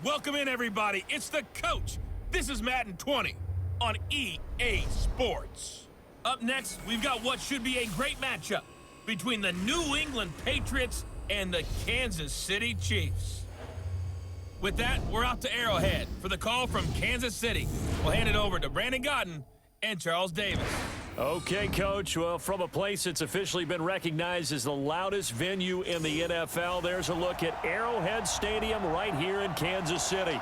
Welcome in, everybody. It's the coach. This is Madden 20 on EA Sports. Up next, we've got what should be a great matchup between the New England Patriots and the Kansas City Chiefs. With that, we're out to Arrowhead for the call from Kansas City. We'll hand it over to Brandon Godden and Charles Davis. Okay, Coach. Well, from a place that's officially been recognized as the loudest venue in the NFL, there's a look at Arrowhead Stadium right here in Kansas City.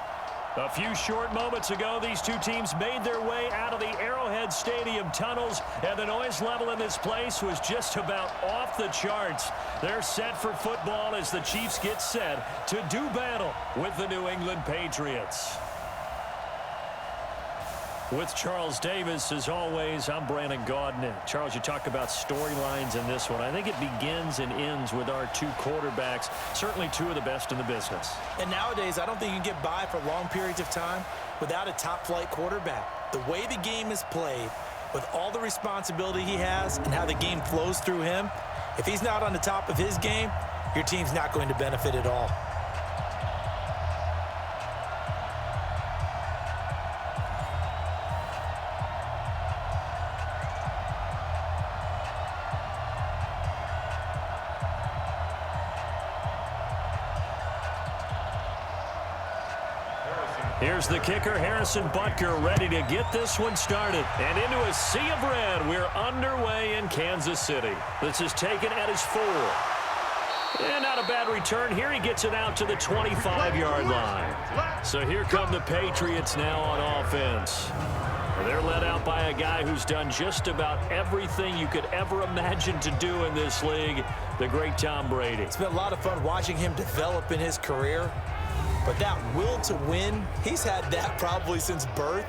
A few short moments ago, these two teams made their way out of the Arrowhead Stadium tunnels, and the noise level in this place was just about off the charts. They're set for football as the Chiefs get set to do battle with the New England Patriots. With Charles Davis, as always, I'm Brandon Godden. Charles, you talk about storylines in this one. I think it begins and ends with our two quarterbacks, certainly two of the best in the business. And nowadays, I don't think you can get by for long periods of time without a top-flight quarterback. The way the game is played, with all the responsibility he has and how the game flows through him, if he's not on the top of his game, your team's not going to benefit at all. Here's the kicker, Harrison Butker, ready to get this one started. And into a sea of red, we're underway in Kansas City. This is taken at his 4. And not a bad return here. He gets it out to the 25-yard line. So here come the Patriots now on offense. They're led out by a guy who's done just about everything you could ever imagine to do in this league, the great Tom Brady. It's been a lot of fun watching him develop in his career. But that will to win, he's had that probably since birth,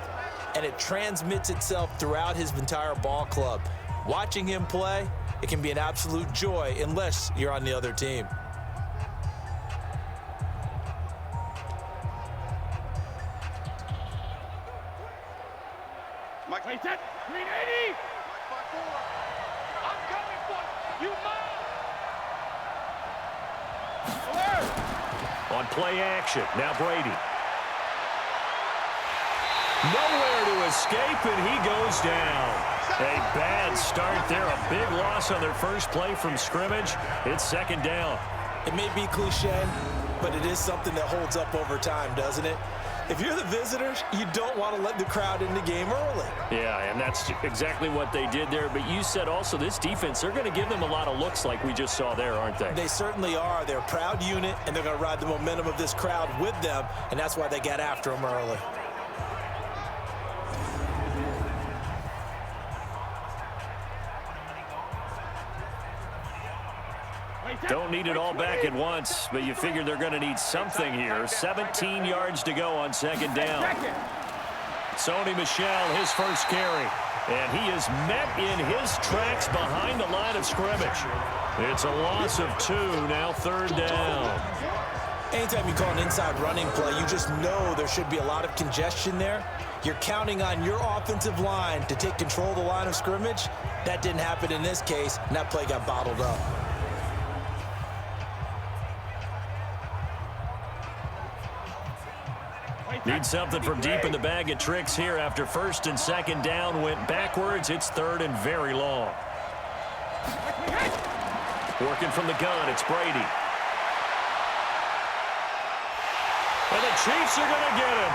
and it transmits itself throughout his entire ball club. Watching him play, it can be an absolute joy unless you're on the other team. Mike, wait, that 380. I'm coming for you, On play action, now Brady. Nowhere to escape, and he goes down. A bad start there, a big loss on their first play from scrimmage. It's second down. It may be cliche, but it is something that holds up over time, doesn't it? If you're the visitors, you don't want to let the crowd in the game early. Yeah, and that's exactly what they did there. But you said also this defense, they're going to give them a lot of looks like we just saw there, aren't they? They certainly are. They're a proud unit, and they're going to ride the momentum of this crowd with them, and that's why they got after them early. Don't need it all back at once, but you figure they're going to need something here. 17 yards to go on second down. Sony Michel, his first carry. And he is met in his tracks behind the line of scrimmage. It's a loss of 2, now third down. Anytime you call an inside running play, you just know there should be a lot of congestion there. You're counting on your offensive line to take control of the line of scrimmage. That didn't happen in this case, and that play got bottled up. Need something from deep in the bag of tricks here after first and second down went backwards. It's third and very long. Working from the gun, it's Brady. And the Chiefs are going to get him.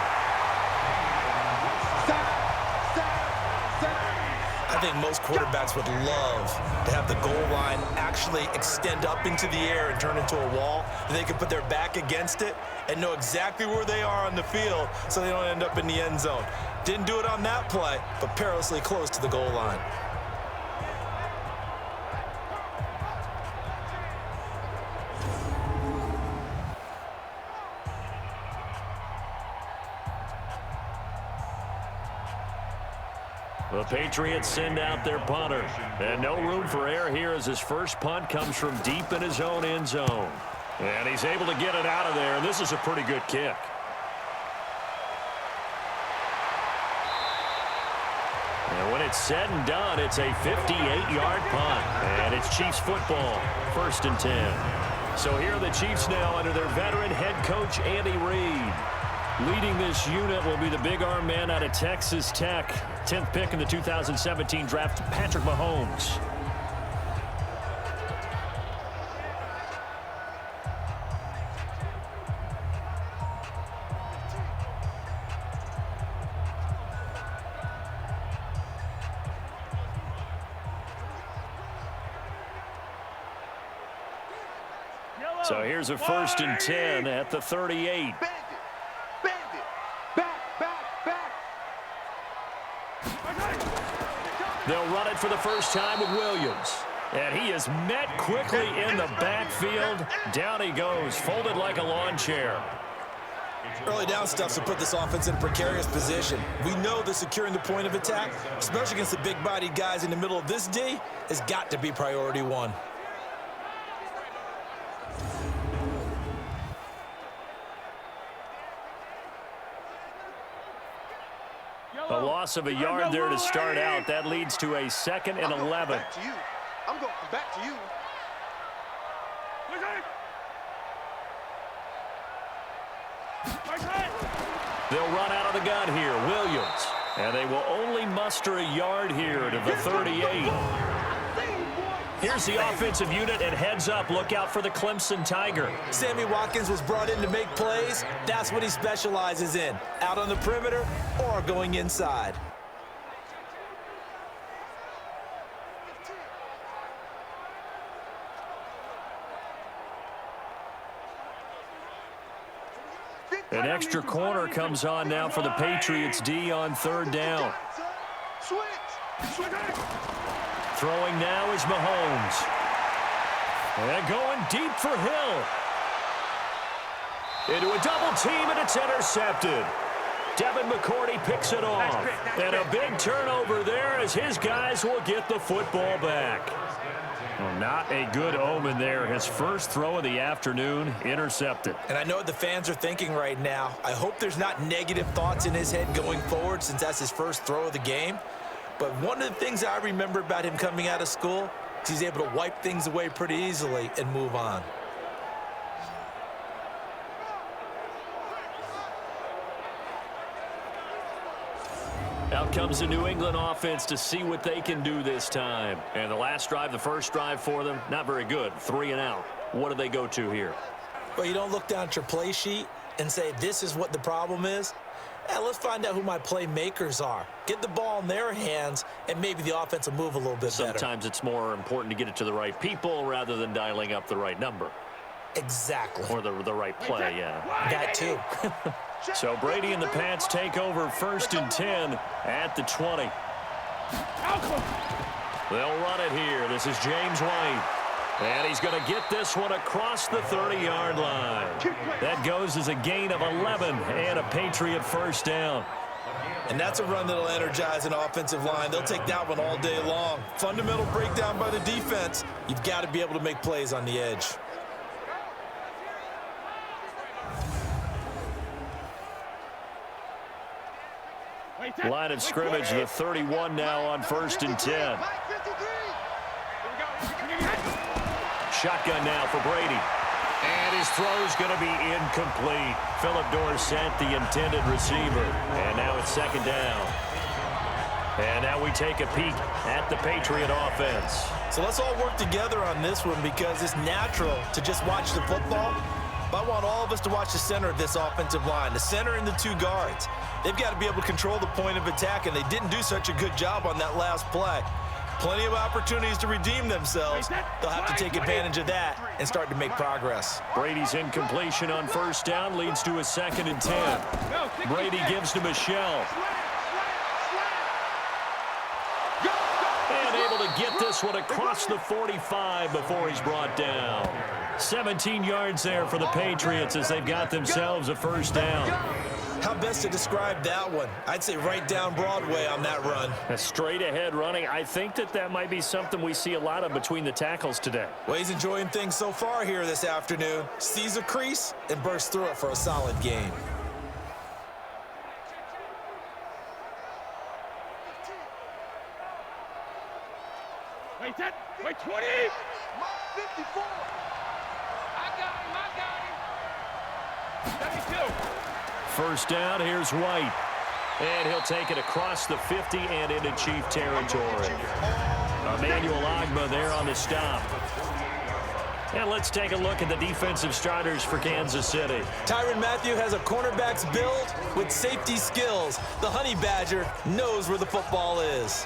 I think most quarterbacks would love to have the goal line actually extend up into the air and turn into a wall. They can put their back against it and know exactly where they are on the field so they don't end up in the end zone. Didn't do it on that play, but perilously close to the goal line. The Patriots send out their punter. And no room for error here as his first punt comes from deep in his own end zone. And he's able to get it out of there, and this is a pretty good kick. And when it's said and done, it's a 58-yard punt. And it's Chiefs football, 1st and 10. So here are the Chiefs now under their veteran head coach, Andy Reid. Leading this unit will be the big arm man out of Texas Tech. 10th pick in the 2017 draft, Patrick Mahomes. So here's a 1st and 10 at the 38. They'll run it for the first time with Williams. And he is met quickly in the backfield. Down he goes, folded like a lawn chair. Early down stuff will put this offense in a precarious position. We know that securing the point of attack, especially against the big-bodied guys in the middle of this D, has got to be priority one. A loss of a yard there to start out. That leads to a 2nd and 11. I'm going back to you. They'll run out of the gun here. Williams. And they will only muster a yard here to the 38. Here's the offensive unit, and heads up, look out for the Clemson Tiger. Sammy Watkins was brought in to make plays. That's what he specializes in, out on the perimeter or going inside. An extra corner comes on now for the Patriots D on 3rd down. Throwing now is Mahomes. And going deep for Hill. Into a double team, and it's intercepted. Devin McCourty picks it off. And a big turnover there as his guys will get the football back. Well, not a good omen there. His first throw of the afternoon, intercepted. And I know what the fans are thinking right now. I hope there's not negative thoughts in his head going forward since that's his first throw of the game. But one of the things I remember about him coming out of school is he's able to wipe things away pretty easily and move on. Out comes the New England offense to see what they can do this time. And the last drive, the first drive for them, not very good. 3 and out. What do they go to here? Well, you don't look down at your play sheet and say, this is what the problem is. Let's find out who my playmakers are. Get the ball in their hands, and maybe the offense will move a little bit better. Sometimes it's more important to get it to the right people rather than dialing up the right number. Exactly. Or the right play, yeah. That too. So Brady and the Pats take over 1st and 10 at the 20. They'll run it here. This is James White. And he's going to get this one across the 30-yard line. That goes as a gain of 11 and a Patriot first down. And that's a run that'll energize an offensive line. They'll take that one all day long. Fundamental breakdown by the defense. You've got to be able to make plays on the edge. Line of scrimmage, the 31 now on 1st and 10. Shotgun now for Brady. And his throw's going to be incomplete. Philip Dorsett, the intended receiver. And now it's 2nd down. And now we take a peek at the Patriot offense. So let's all work together on this one because it's natural to just watch the football. But I want all of us to watch the center of this offensive line, the center and the 2 guards. They've got to be able to control the point of attack, and they didn't do such a good job on that last play. Plenty of opportunities to redeem themselves. They'll have to take advantage of that and start to make progress. Brady's incompletion on 1st down leads to a 2nd and 10. Brady gives to Michelle. And able to get this one across the 45 before he's brought down. 17 yards there for the Patriots as they've got themselves a first down. How best to describe that one? I'd say right down Broadway on that run. A straight ahead running. I think that might be something we see a lot of between the tackles today. Well, he's enjoying things so far here this afternoon. Sees a crease and bursts through it for a solid gain. Wait, 20! 54! I got him! 72! first down. Here's White. And he'll take it across the 50 and into Chief territory. Emmanuel Ogbah there on the stop. And let's take a look at the defensive starters for Kansas City. Tyrann Mathieu has a cornerback's build with safety skills. The Honey Badger knows where the football is.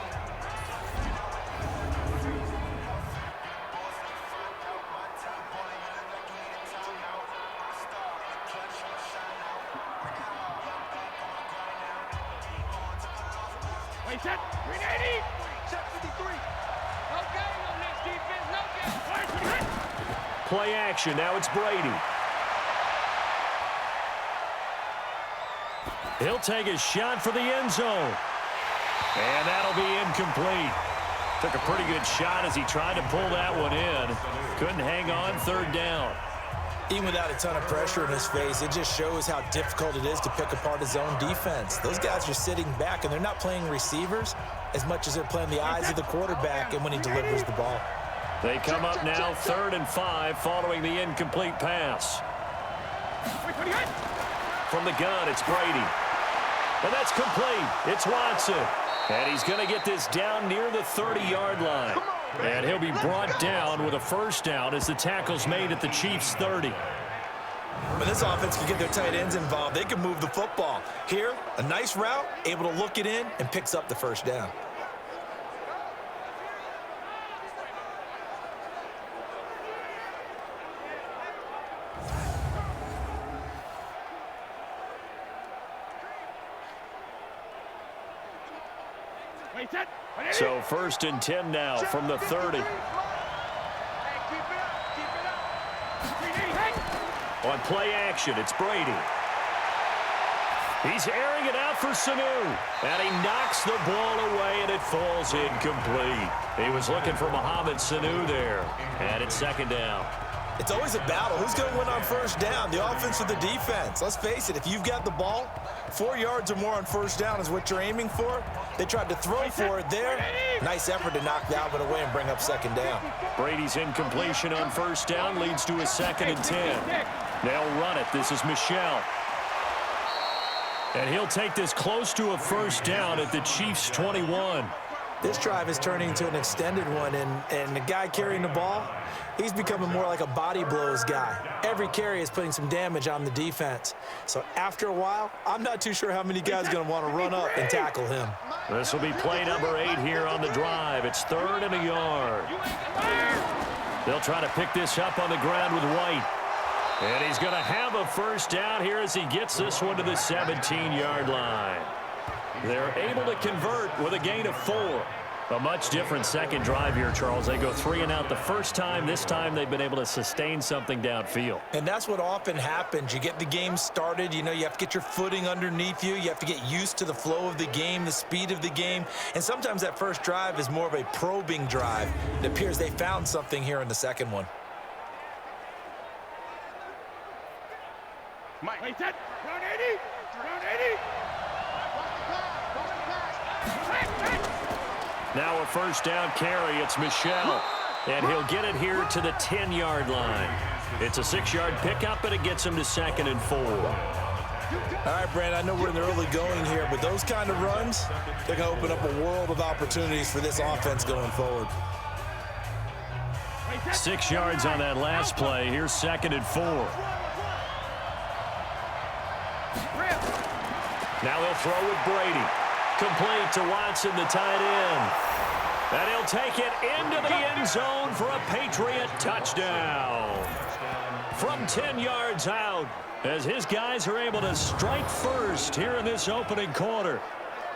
Set, 380, set 53. No game on this defense, no game. Play action, now it's Brady. He'll take a shot for the end zone. And that'll be incomplete. Took a pretty good shot as he tried to pull that one in. Couldn't hang on, third down. Even without a ton of pressure in his face, it just shows how difficult it is to pick apart his own defense. Those guys are sitting back, and they're not playing receivers as much as they're playing the eyes of the quarterback and when he delivers the ball. They come up now 3rd and 5 following the incomplete pass. From the gun, it's Brady. And that's complete. It's Watson. And he's going to get this down near the 30-yard line. And he'll be brought down with a first down as the tackle's made at the Chiefs' 30. When this offense can get their tight ends involved, they can move the football. Here, a nice route, able to look it in, and picks up the first down. So 1st and 10 now from the 30. On play action, it's Brady. He's airing it out for Sanu. And he knocks the ball away, and it falls incomplete. He was looking for Mohamed Sanu there. And it's 2nd down. It's always a battle. Who's going to win on first down, the offense or the defense? Let's face it, if you've got the ball, 4 yards or more on first down is what you're aiming for. They tried to throw for it there. Nice effort to knock that one away and bring up 2nd down. Brady's incompletion on first down leads to a 2nd and 10. They'll run it. This is Michel. And he'll take this close to a first down at the Chiefs' 21. This drive is turning into an extended one, and the guy carrying the ball, he's becoming more like a body blows guy. Every carry is putting some damage on the defense. So after a while, I'm not too sure how many guys are going to want to run up and tackle him. This will be play number 8 here on the drive. It's 3rd and a yard. They'll try to pick this up on the ground with White. And he's going to have a first down here as he gets this one to the 17-yard line. They're able to convert with a gain of 4. A much different second drive here, Charles. They go 3 and out the first time. This time they've been able to sustain something downfield. And that's what often happens. You get the game started. You know, you have to get your footing underneath you. You have to get used to the flow of the game, the speed of the game. And sometimes that first drive is more of a probing drive. It appears they found something here in the second one. Mike, wait, set, round 80, round 80. Now a first down carry. It's Michel. And he'll get it here to the 10-yard line. It's a 6-yard pickup, and it gets him to 2nd and 4. All right, Brand, I know we're in the early going here, but those kind of runs, they're going to open up a world of opportunities for this offense going forward. 6 yards on that last play. Here's 2nd and 4. Now they'll throw with Brady. Complete to Watson, the tight end. And he'll take it into the end zone for a Patriot touchdown. From 10 yards out, as his guys are able to strike first here in this opening quarter.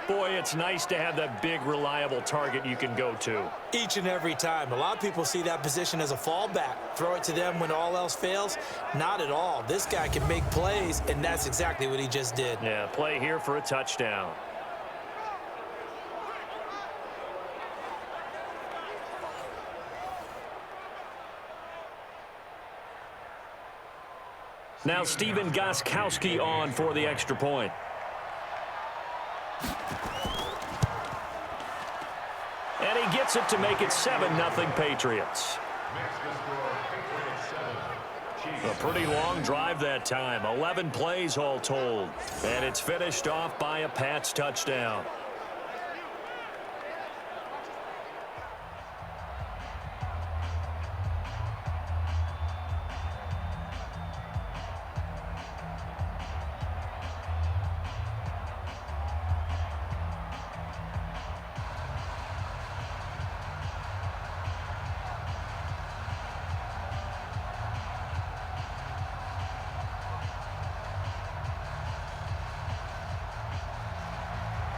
Boy, it's nice to have that big, reliable target you can go to. Each and every time. A lot of people see that position as a fallback. Throw it to them when all else fails. Not at all. This guy can make plays, and that's exactly what he just did. Yeah, play here for a touchdown. Now Stephen Gostkowski on for the extra point. And he gets it to make it 7-0 Patriots. A pretty long drive that time. 11 plays all told. And it's finished off by a Pats touchdown.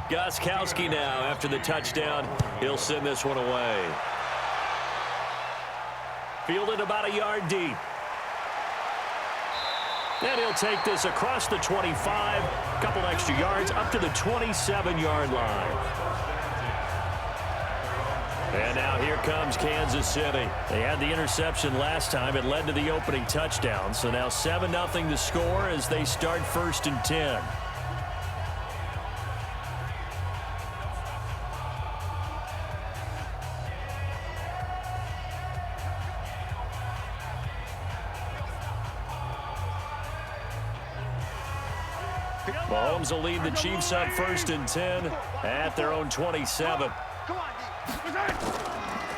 Gostkowski now after the touchdown. He'll send this one away. Fielded about a yard deep. And he'll take this across the 25. A couple extra yards up to the 27-yard line. And now here comes Kansas City. They had the interception last time. It led to the opening touchdown. So now 7-0 to score as they start 1st and 10. Mahomes will lead the Chiefs on 1st and 10 at their own 27.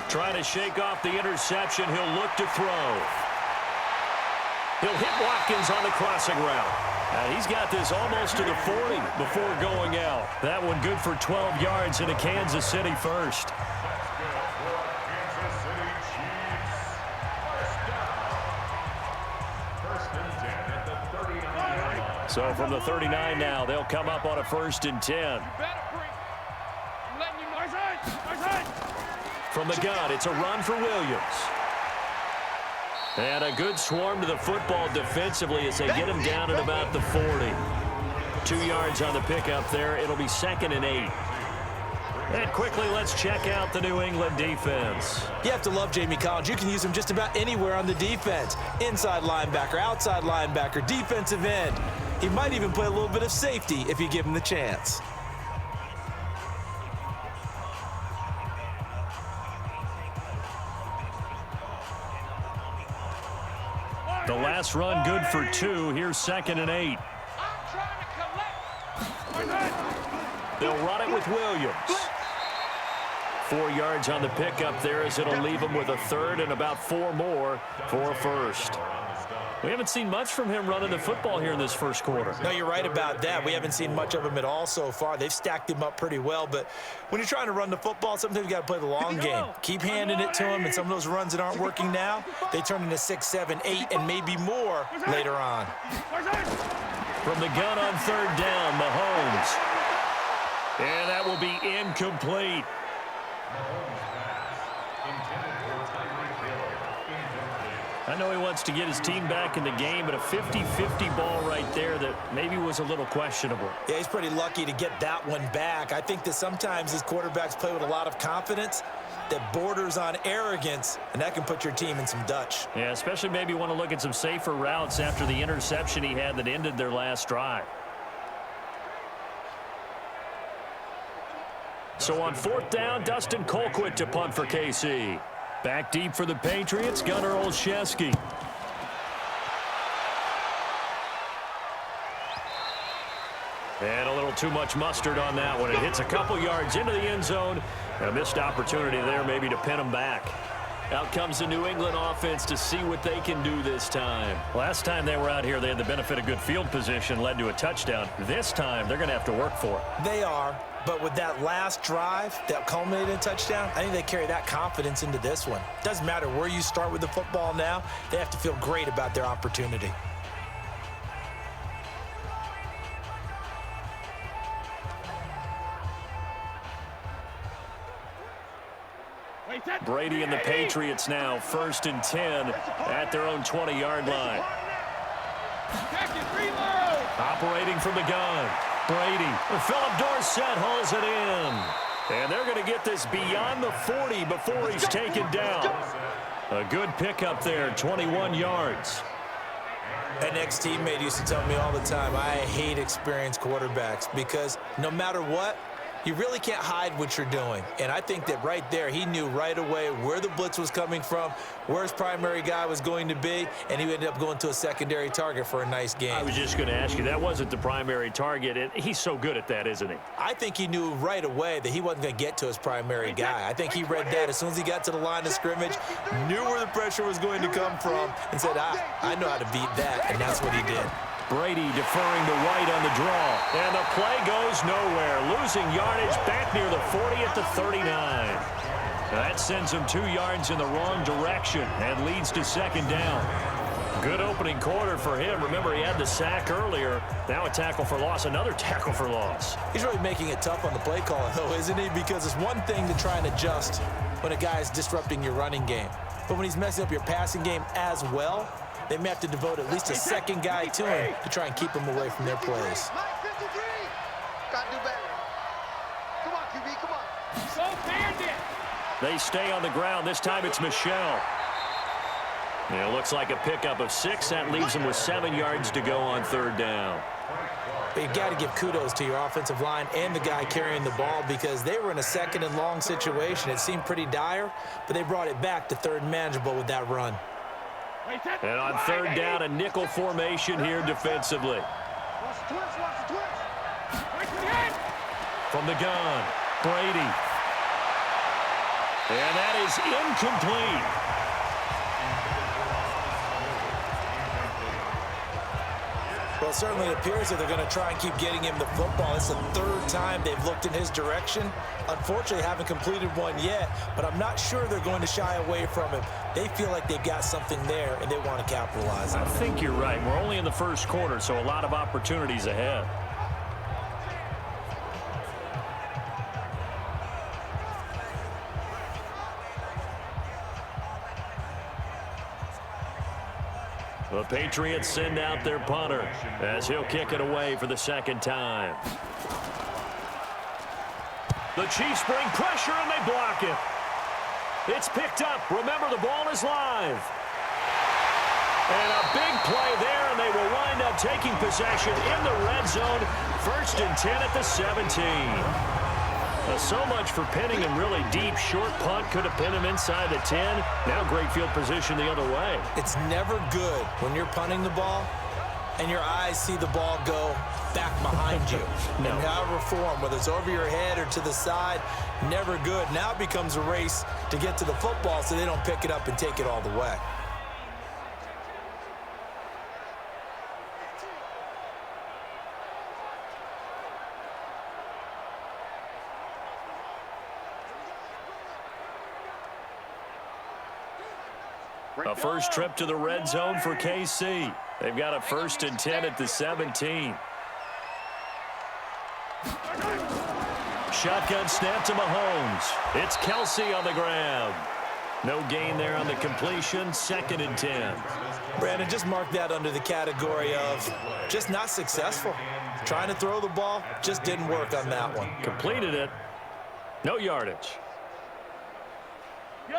Trying to shake off the interception. He'll look to throw. He'll hit Watkins on the crossing route. And he's got this almost to the 40 before going out. That one good for 12 yards into Kansas City first. So from the 39 now, they'll come up on a 1st and 10. From the gun, it's a run for Williams. And a good swarm to the football defensively as they get him down at about the 40. 2 yards on the pickup there. It'll be 2nd and 8. And quickly, let's check out the New England defense. You have to love Jamie Collins. You can use him just about anywhere on the defense. Inside linebacker, outside linebacker, defensive end. He might even play a little bit of safety if you give him the chance. The last run good for 2. Here's 2nd and 8. They'll run it with Williams. 4 yards on the pickup there as it'll leave him with a 3rd and about 4 more for a 1st. We haven't seen much from him running the football here in this first quarter. No, you're right about that. We haven't seen much of him at all so far. They've stacked him up pretty well, but when you're trying to run the football, sometimes you got to play the long game. Keep handing it to him, and some of those runs that aren't working now, they turn into 6, 7, 8, and maybe more later on. From the gun on 3rd down, Mahomes. And that will be incomplete. I know he wants to get his team back in the game, but a 50-50 ball right there that maybe was a little questionable. Yeah, he's pretty lucky to get that one back. I think that sometimes these quarterbacks play with a lot of confidence that borders on arrogance, and that can put your team in some Dutch. Yeah, especially maybe want to look at some safer routes after the interception he had that ended their last drive. So on 4th down, Dustin Colquitt to punt for KC. Back deep for the Patriots, Gunnar Olszewski. And a little too much mustard on that one. It hits a couple yards into the end zone. And a missed opportunity there maybe to pin him back. Out comes the New England offense to see what they can do this time. Last time they were out here, they had the benefit of good field position, led to a touchdown. This time, they're going to have to work for it. They are, but with that last drive that culminated in a touchdown, I think they carry that confidence into this one. Doesn't matter where you start with the football now, they have to feel great about their opportunity. Brady and the Patriots now 1st and 10 at their own 20-yard line. Operating from the gun. Brady. Philip Dorsett hauls it in. And they're going to get this beyond the 40 before he's taken down. A good pickup there, 21 yards. An ex-teammate used to tell me all the time, I hate experienced quarterbacks because no matter what, You really can't hide what you're doing. And I think that right there, he knew right away where the blitz was coming from, where his primary guy was going to be, and he ended up going to a secondary target for a nice game. I was just going to ask you, that wasn't the primary target, and he's so good at that, isn't he? I think he knew right away that he wasn't going to get to his primary guy. I think he read that as soon as he got to the line of scrimmage, knew where the pressure was going to come from, and said, I know how to beat that, and that's what he did. Brady deferring to White on the draw. And the play goes nowhere. Losing yardage back near the 40 at the 39. That sends him 2 yards in the wrong direction and leads to second down. Good opening quarter for him. Remember, he had the sack earlier. Now a tackle for loss, another tackle for loss. He's really making it tough on the play calling, though, isn't he? Because it's one thing to try and adjust when a guy is disrupting your running game. But when he's messing up your passing game as well, they may have to devote at least a second guy to him to try and keep him away from their plays. Got to do better. Come on, QB, come on. So fair. They stay on the ground. This time it's Michelle. And it looks like a pickup of 6. That leaves him with 7 yards to go on third down. But you got to give kudos to your offensive line and the guy carrying the ball because they were in a second and long situation. It seemed pretty dire, but they brought it back to third and manageable with that run. And on third down, a nickel formation here defensively. From the gun, Brady. And that is incomplete. Well, it certainly appears that they're going to try and keep getting him the football. It's the 3rd time they've looked in his direction. Unfortunately, haven't completed one yet, but I'm not sure they're going to shy away from him. They feel like they've got something there, and they want to capitalize on it. I think you're right. We're only in the first quarter, so a lot of opportunities ahead. The Patriots send out their punter as he'll kick it away for the second time. The Chiefs bring pressure and they block it. It's picked up. Remember, the ball is live. And a big play there, and they will wind up taking possession in the red zone. 1st and 10 at the 17. So much for pinning him really deep. Short punt could have pinned him inside the 10. Now great field position the other way. It's never good when you're punting the ball and your eyes see the ball go back behind you. No. In however form, whether it's over your head or to the side, never good. Now it becomes a race to get to the football so they don't pick it up and take it all the way. A first trip to the red zone for KC. They've got a 1st and 10 at the 17. Shotgun snap to Mahomes. It's Kelsey on the ground. No gain there on the completion. 2nd and 10. Brandon, just mark that under the category of just not successful. Trying to throw the ball, just didn't work on that one. Completed it. No yardage.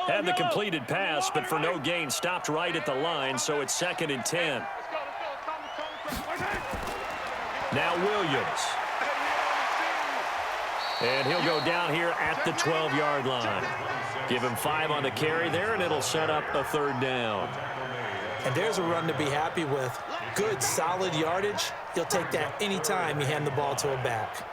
Had the completed pass, but for no gain, stopped right at the line, so it's 2nd and 10. Now Williams. And he'll go down here at the 12-yard line. Give him 5 on the carry there, and it'll set up a 3rd down. And there's a run to be happy with. Good, solid yardage. You'll take that anytime you hand the ball to a back.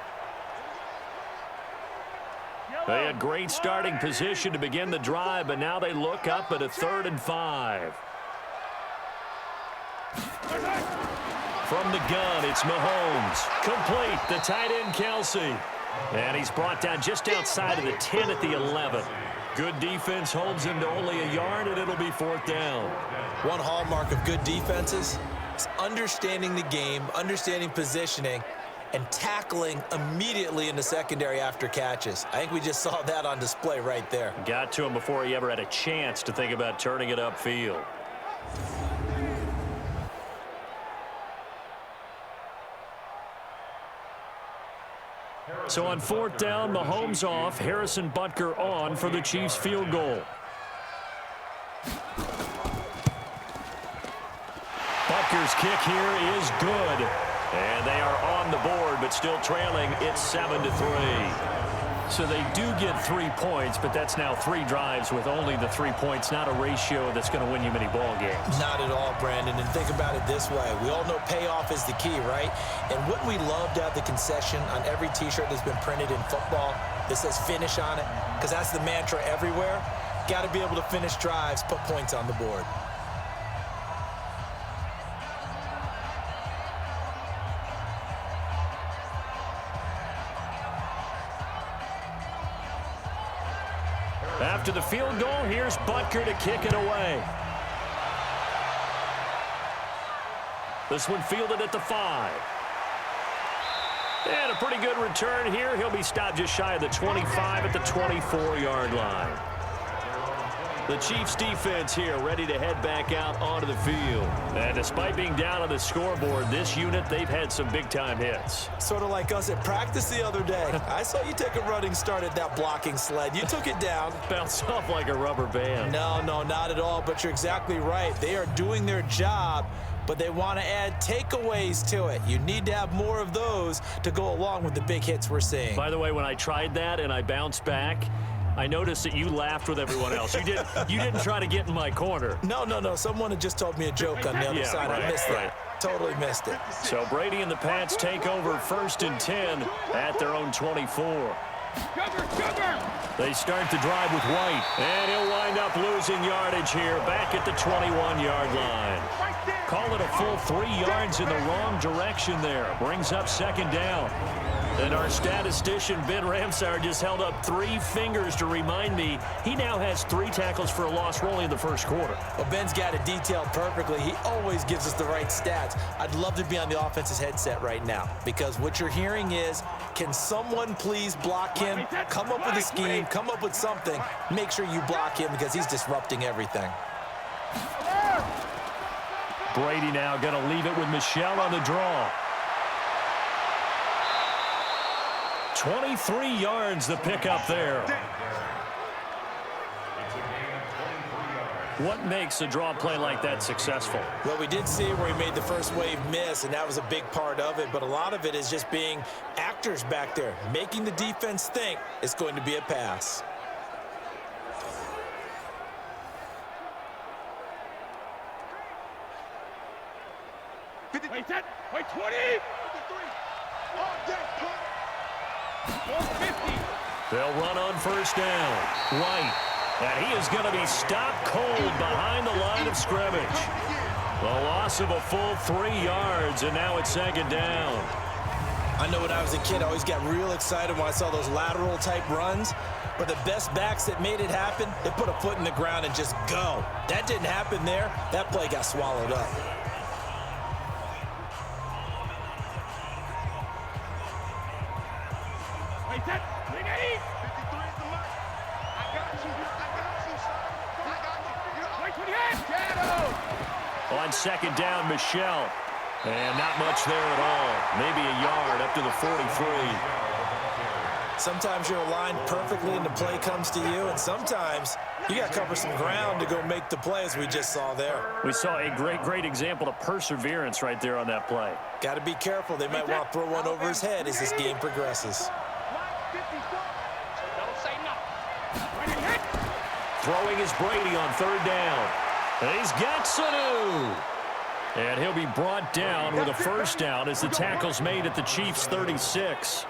They had great starting position to begin the drive, but now they look up at a 3rd and 5. From the gun, it's Mahomes. Complete, the tight end, Kelsey. And he's brought down just outside of the 10 at the 11. Good defense holds him to only a yard, and it'll be 4th down. One hallmark of good defenses is understanding the game, understanding positioning, and tackling immediately in the secondary after catches. I think we just saw that on display right there. Got to him before he ever had a chance to think about turning it upfield. So on 4th down, Mahomes off, Harrison Butker on for the Chiefs field goal. Butker's kick here is good. And they are on the board, but still trailing. It's 7-3. So they do get 3 points, but that's now 3 drives with only the 3 points, not a ratio that's going to win you many ball games. Not at all, Brandon. And think about it this way. We all know payoff is the key, right? And wouldn't we love to have the concession on every T-shirt that's been printed in football that says finish on it? Because that's the mantra everywhere. Got to be able to finish drives, put points on the board. After the field goal, here's Butker to kick it away. This one fielded at the 5. And a pretty good return here. He'll be stopped just shy of the 25 at the 24-yard line. The Chiefs defense here ready to head back out onto the field. And despite being down on the scoreboard, this unit, they've had some big-time hits. Sort of like us at practice the other day. I saw you take a running start at that blocking sled. You took it down. Bounced off like a rubber band. No, not at all, but you're exactly right. They are doing their job, but they want to add takeaways to it. You need to have more of those to go along with the big hits we're seeing. By the way, when I tried that and I bounced back, I noticed that you laughed with everyone else. You didn't try to get in my corner. No. Someone had just told me a joke on the other side. Right, I missed that. Totally missed it. So Brady and the Pats take over 1st and 10 at their own 24. They start the drive with White, and he'll wind up losing yardage here back at the 21-yard line. Call it a full 3 yards in the wrong direction there. Brings up 2nd down. And our statistician, Ben Ramsar, just held up 3 fingers to remind me he now has 3 tackles for a loss only in the 1st quarter. Well, Ben's got it detailed perfectly. He always gives us the right stats. I'd love to be on the offense's headset right now because what you're hearing is, can someone please block him? Come up with a scheme. Come up with something. Make sure you block him because he's disrupting everything. Brady now going to leave it with Michel on the draw. 23 yards the pickup there. What makes a draw play like that successful? Well, we did see where he made the first wave miss, and that was a big part of it. But a lot of it is just being actors back there, making the defense think it's going to be a pass. Wait, 20! They'll run on 1st down. White. And he is going to be stopped cold behind the line of scrimmage. The loss of a full 3 yards, and now it's 2nd down. I know when I was a kid, I always got real excited when I saw those lateral-type runs. But the best backs that made it happen, they put a foot in the ground and just go. That didn't happen there. That play got swallowed up. On 2nd down, Michel. And not much there at all. Maybe a yard up to the 43. Sometimes you're aligned perfectly and the play comes to you, and sometimes you got to cover some ground to go make the play, as we just saw there. We saw a great example of perseverance right there on that play. Got to be careful. They might want to throw one over his head as this game progresses. Throwing is Brady on 3rd down. And he's got Sanu. And he'll be brought down with a 1st down as the tackle's made at the Chiefs' 36.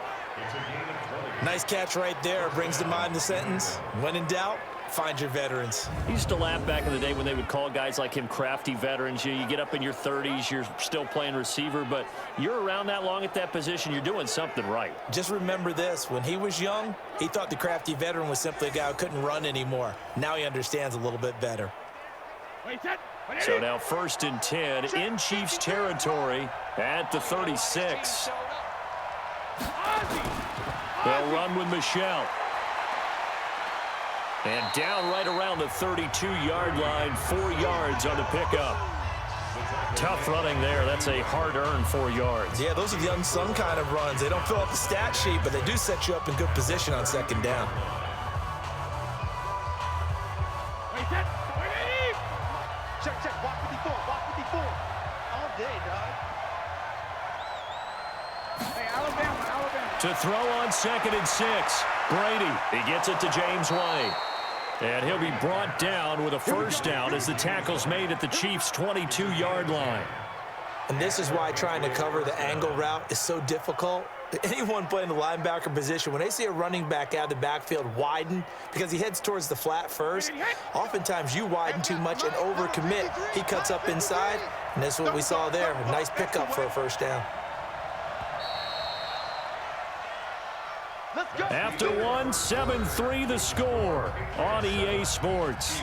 Nice catch right there. Brings to mind the sentence, when in doubt, find your veterans. I used to laugh back in the day when they would call guys like him crafty veterans. You get up in your 30s, you're still playing receiver, but you're around that long at that position, you're doing something right. Just remember this. When he was young, he thought the crafty veteran was simply a guy who couldn't run anymore. Now he understands a little bit better. So now 1st and 10 in Chiefs territory at the 36. They'll run with Michel. And down right around the 32-yard line, 4 yards on the pickup. Tough running there. That's a hard-earned 4 yards. Yeah, those are the unsung kind of runs. They don't fill up the stat sheet, but they do set you up in good position on 2nd down. Check. Walk 54. All day, dog. Hey, Alabama. To throw on 2nd and 6. Brady, he gets it to James White. And he'll be brought down with a first down as the tackle's made at the Chiefs' 22-yard line. And this is why trying to cover the angle route is so difficult. Anyone playing the linebacker position, when they see a running back out of the backfield widen because he heads towards the flat first, oftentimes you widen too much and overcommit. He cuts up inside, and that's what we saw there. A nice pickup for a first down. After one, 7-3 the score on EA Sports.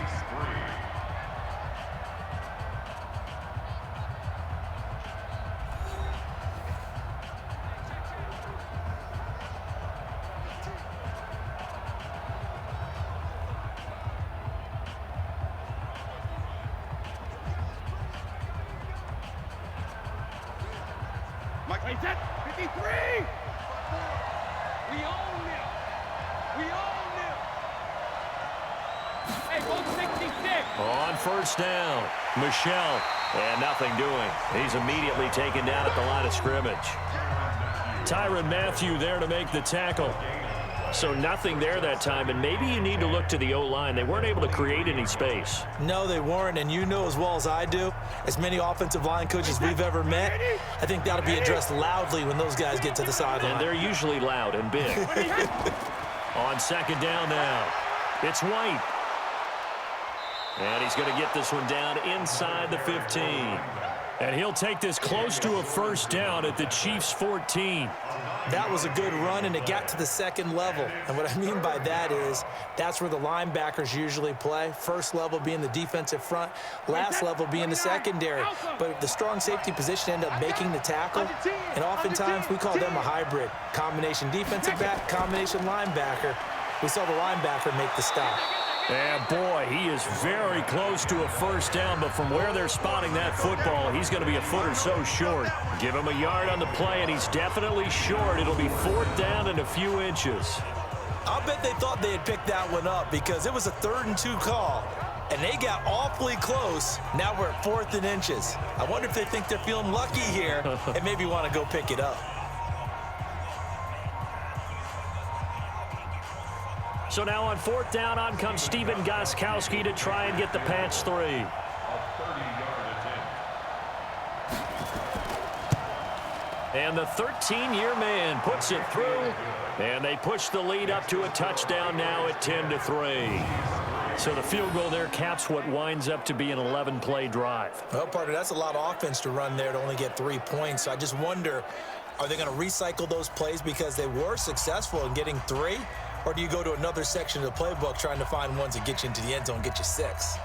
Mike, set, 53! We own them. We own them. Hey, 166. On first down, Michelle, and nothing doing. He's immediately taken down at the line of scrimmage. Tyrann Mathieu there to make the tackle. So nothing there that time, and maybe you need to look to the O-line. They weren't able to create any space. No, they weren't, and you know as well as I do, as many offensive line coaches we've ever met, I think that'll be addressed loudly when those guys get to the sideline. And they're usually loud and big. On second down now, it's White. And he's going to get this one down inside the 15. And he'll take this close to a first down at the Chiefs' 14. That was a good run, and it got to the second level. And what I mean by that is that's where the linebackers usually play. First level being the defensive front, last level being the secondary. But the strong safety position ended up making the tackle, and oftentimes we call them a hybrid. Combination defensive back, combination linebacker. We saw the linebacker make the stop. And boy, he is very close to a first down, but from where they're spotting that football, he's going to be a foot or so short. Give him a yard on the play, and he's definitely short. It'll be fourth down and a few inches. I'll bet they thought they had picked that one up because it was a 3rd and 2 call, and they got awfully close. Now we're at 4th and inches. I wonder if they think they're feeling lucky here and maybe want to go pick it up. So now on fourth down, on comes Stephen Gostkowski to try and get the patch 3. And the 13-year man puts it through, and they push the lead up to a touchdown now at 10-3. So the field goal there caps what winds up to be an 11-play drive. Well, partner, that's a lot of offense to run there to only get 3 points. So I just wonder, are they going to recycle those plays because they were successful in getting 3? Or do you go to another section of the playbook trying to find ones that get you into the end zone, get you 6?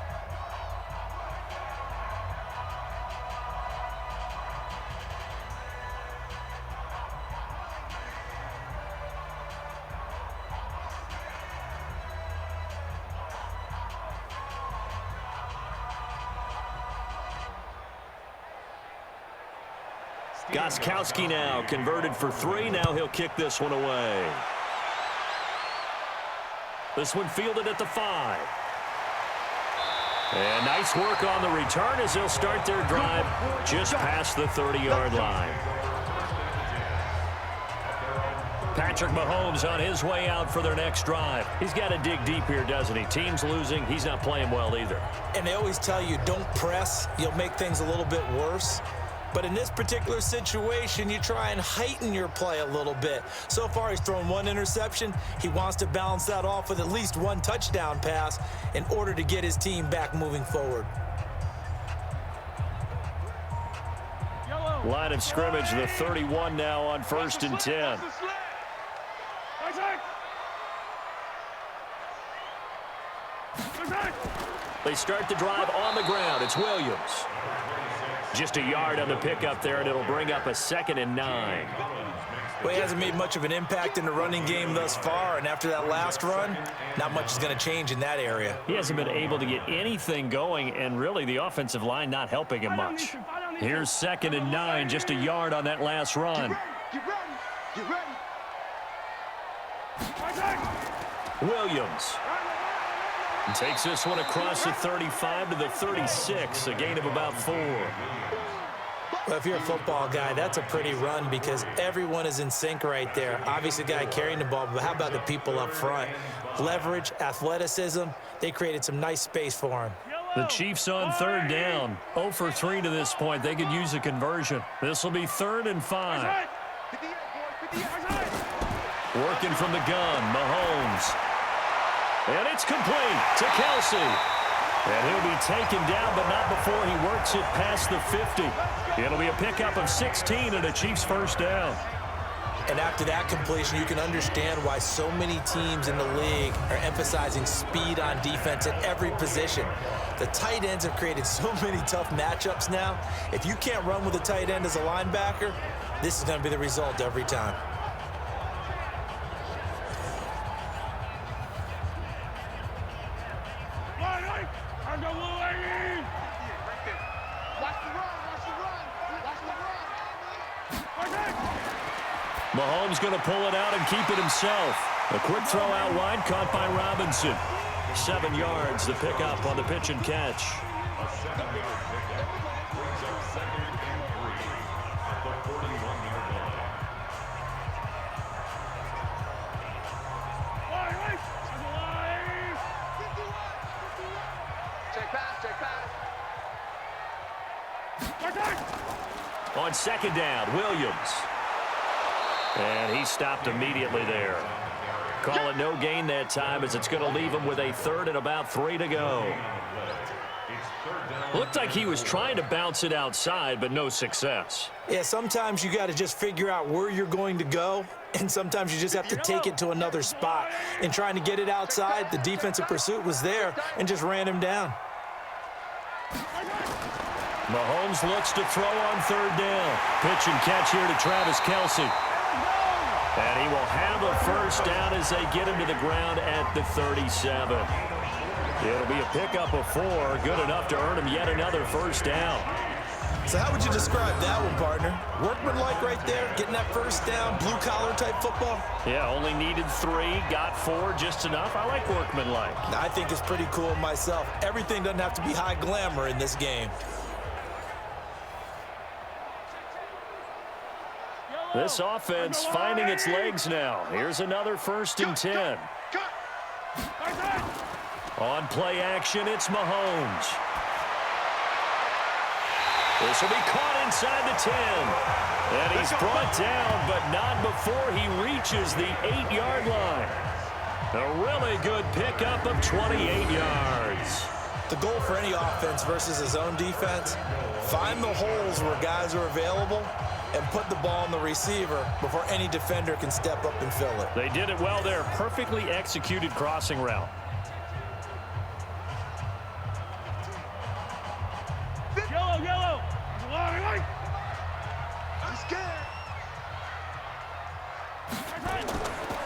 Gostkowski now converted for 3. Now he'll kick this one away. This one fielded at the 5. And nice work on the return as they'll start their drive just past the 30-yard line. Patrick Mahomes on his way out for their next drive. He's got to dig deep here, doesn't he? Team's losing. He's not playing well either. And they always tell you, don't press. You'll make things a little bit worse. But in this particular situation, you try and heighten your play a little bit. So far, he's thrown 1 interception. He wants to balance that off with at least 1 touchdown pass in order to get his team back moving forward. Line of scrimmage, the 31 now on 1st and 10. They start the drive on the ground. It's Williams. Just a yard on the pickup there, and it'll bring up a 2nd and 9. Well, he hasn't made much of an impact in the running game thus far, and after that last run, not much is going to change in that area. He hasn't been able to get anything going, and really the offensive line not helping him much. Here's 2nd and 9, just a yard on that last run. Get ready. Williams takes this one across the 35 to the 36, a gain of about 4. Well, if you're a football guy, that's a pretty run because everyone is in sync right there. Obviously, the guy carrying the ball, but how about the people up front? Leverage, athleticism, they created some nice space for him. The Chiefs on third down. 0 for 3 to this point. They could use a conversion. This will be 3rd and 5. Working from the gun, Mahomes. And it's complete to Kelsey. And he'll be taken down, but not before he works it past the 50. It'll be a pickup of 16 and a Chiefs first down. And after that completion, you can understand why so many teams in the league are emphasizing speed on defense at every position. The tight ends have created so many tough matchups now. If you can't run with a tight end as a linebacker, this is going to be the result every time. Mahomes going to pull it out and keep it himself. A quick throw out wide, caught by Robinson. 7 yards, the pickup on the pitch and catch. On second down, Williams. And he stopped immediately there. Call it no gain that time as it's going to leave him with a 3rd and about 3 to go. Looked like he was trying to bounce it outside, but no success. Yeah, sometimes you got to just figure out where you're going to go, and sometimes you just have to take it to another spot. In trying to get it outside, the defensive pursuit was there and just ran him down. Mahomes looks to throw on 3rd down. Pitch and catch here to Travis Kelsey. And he will have a first down as they get him to the ground at the 37. It'll be a pickup of 4, good enough to earn him yet another first down. So how would you describe that one, partner? Workmanlike right there, getting that first down, blue-collar type football? Yeah, only needed 3, got 4, just enough. I like workmanlike. I think it's pretty cool myself. Everything doesn't have to be high glamour in this game. This offense finding its legs now. Here's another 1st and 10. On play action, it's Mahomes. This will be caught inside the 10. And he's brought down, but not before he reaches the 8-yard line. A really good pickup of 28 yards. The goal for any offense versus his own defense, find the holes where guys are available and put the ball on the receiver before any defender can step up and fill it. They did it well there. Perfectly executed crossing route. Yellow. I'm scared.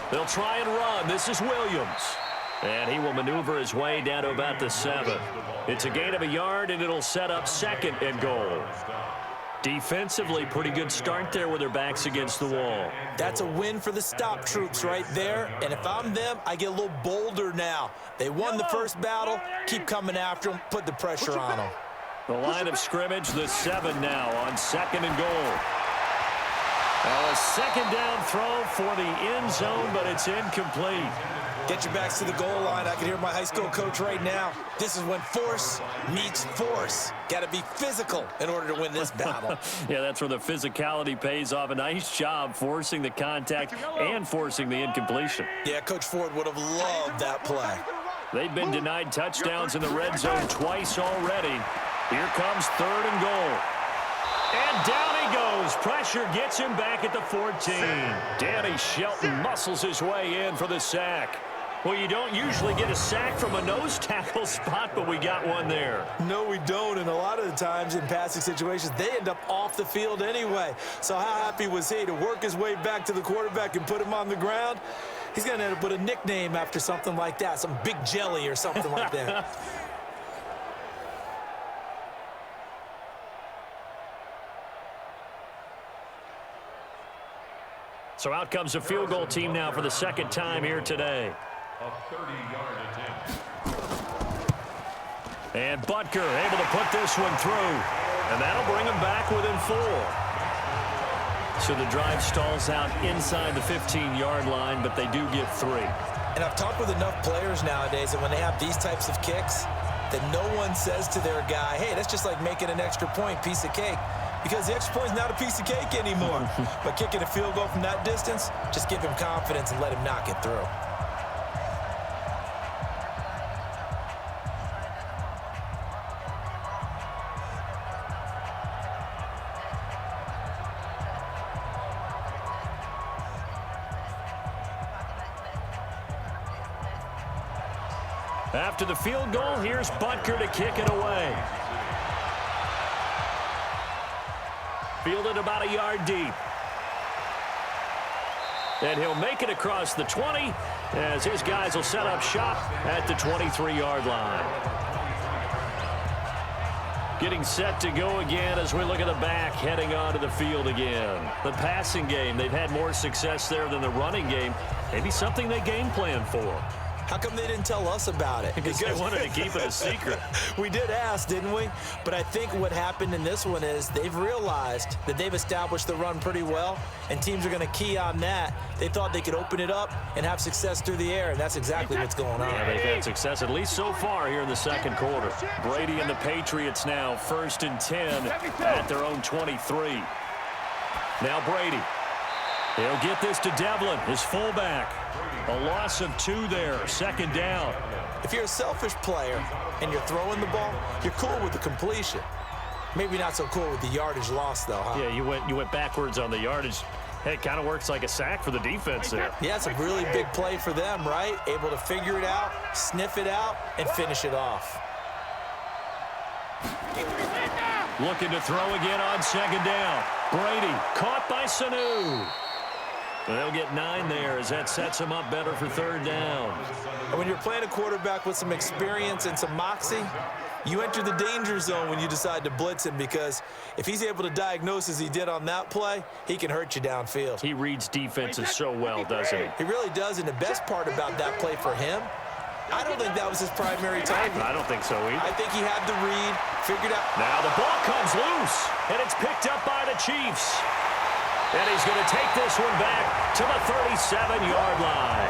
They'll try and run. This is Williams. And he will maneuver his way down to about the 7. It's a gain of a yard, and it'll set up 2nd and goal. Defensively, pretty good start there with their backs against the wall. That's a win for the stop troops right there. And if I'm them, I get a little bolder now. They won the first battle. Keep coming after them. Put the pressure on them. The line of scrimmage, the 7 now on 2nd and goal. Now a 2nd down throw for the end zone, but it's incomplete. Get your backs to the goal line. I can hear my high school coach right now. This is when force meets force. Got to be physical in order to win this battle. Yeah, that's where the physicality pays off. A nice job forcing the contact and forcing the incompletion. Yeah, Coach Ford would have loved that play. They've been denied touchdowns in the red zone twice already. Here comes 3rd and goal. And down he goes. Pressure gets him back at the 14. Danny Shelton muscles his way in for the sack. Well, you don't usually get a sack from a nose tackle spot, but we got one there. No, we don't, and a lot of the times in passing situations, they end up off the field anyway. So how happy was he to work his way back to the quarterback and put him on the ground? He's going to end up with a nickname after something like that, some Big Jelly or something like that. So out comes a field goal team now for the 2nd time here today. A 30-yard attempt. And Butker able to put this one through. And that'll bring them back within 4. So the drive stalls out inside the 15-yard line, but they do get 3. And I've talked with enough players nowadays that when they have these types of kicks, that no one says to their guy, hey, that's just like making an extra point, piece of cake. Because the extra point is not a piece of cake anymore. But kicking a field goal from that distance, just give him confidence and let him knock it through. After the field goal, here's Butker to kick it away. Fielded about a yard deep. And he'll make it across the 20 as his guys will set up shop at the 23-yard line. Getting set to go again as we look at the back heading onto the field again. The passing game, they've had more success there than the running game. Maybe something they game plan for. How come they didn't tell us about it? Because they wanted to keep it a secret. We did ask, didn't we? But I think what happened in this one is they've realized that they've established the run pretty well, and teams are going to key on that. They thought they could open it up and have success through the air, and that's exactly what's going on. Yeah, they've had success, at least so far here in the second quarter. Brady and the Patriots now 1st and 10 at their own 23. Now Brady. He'll get this to Devlin, his fullback. A loss of 2 there, 2nd down. If you're a selfish player and you're throwing the ball, you're cool with the completion. Maybe not so cool with the yardage loss, though, huh? Yeah, you went backwards on the yardage. Hey, it kind of works like a sack for the defense there. Yeah, it's a really big play for them, right? Able to figure it out, sniff it out, and finish it off. Looking to throw again on 2nd down. Brady caught by Sanu. They'll get 9 there as that sets him up better for 3rd down. And when you're playing a quarterback with some experience and some moxie, you enter the danger zone when you decide to blitz him, because if he's able to diagnose as he did on that play, he can hurt you downfield. He reads defenses so well, doesn't he? He really does, and the best part about that play for him, I don't think that was his primary target. I don't think so either. I think he had the read, figured out. Now the ball comes loose, and it's picked up by the Chiefs. And he's going to take this one back to the 37-yard line.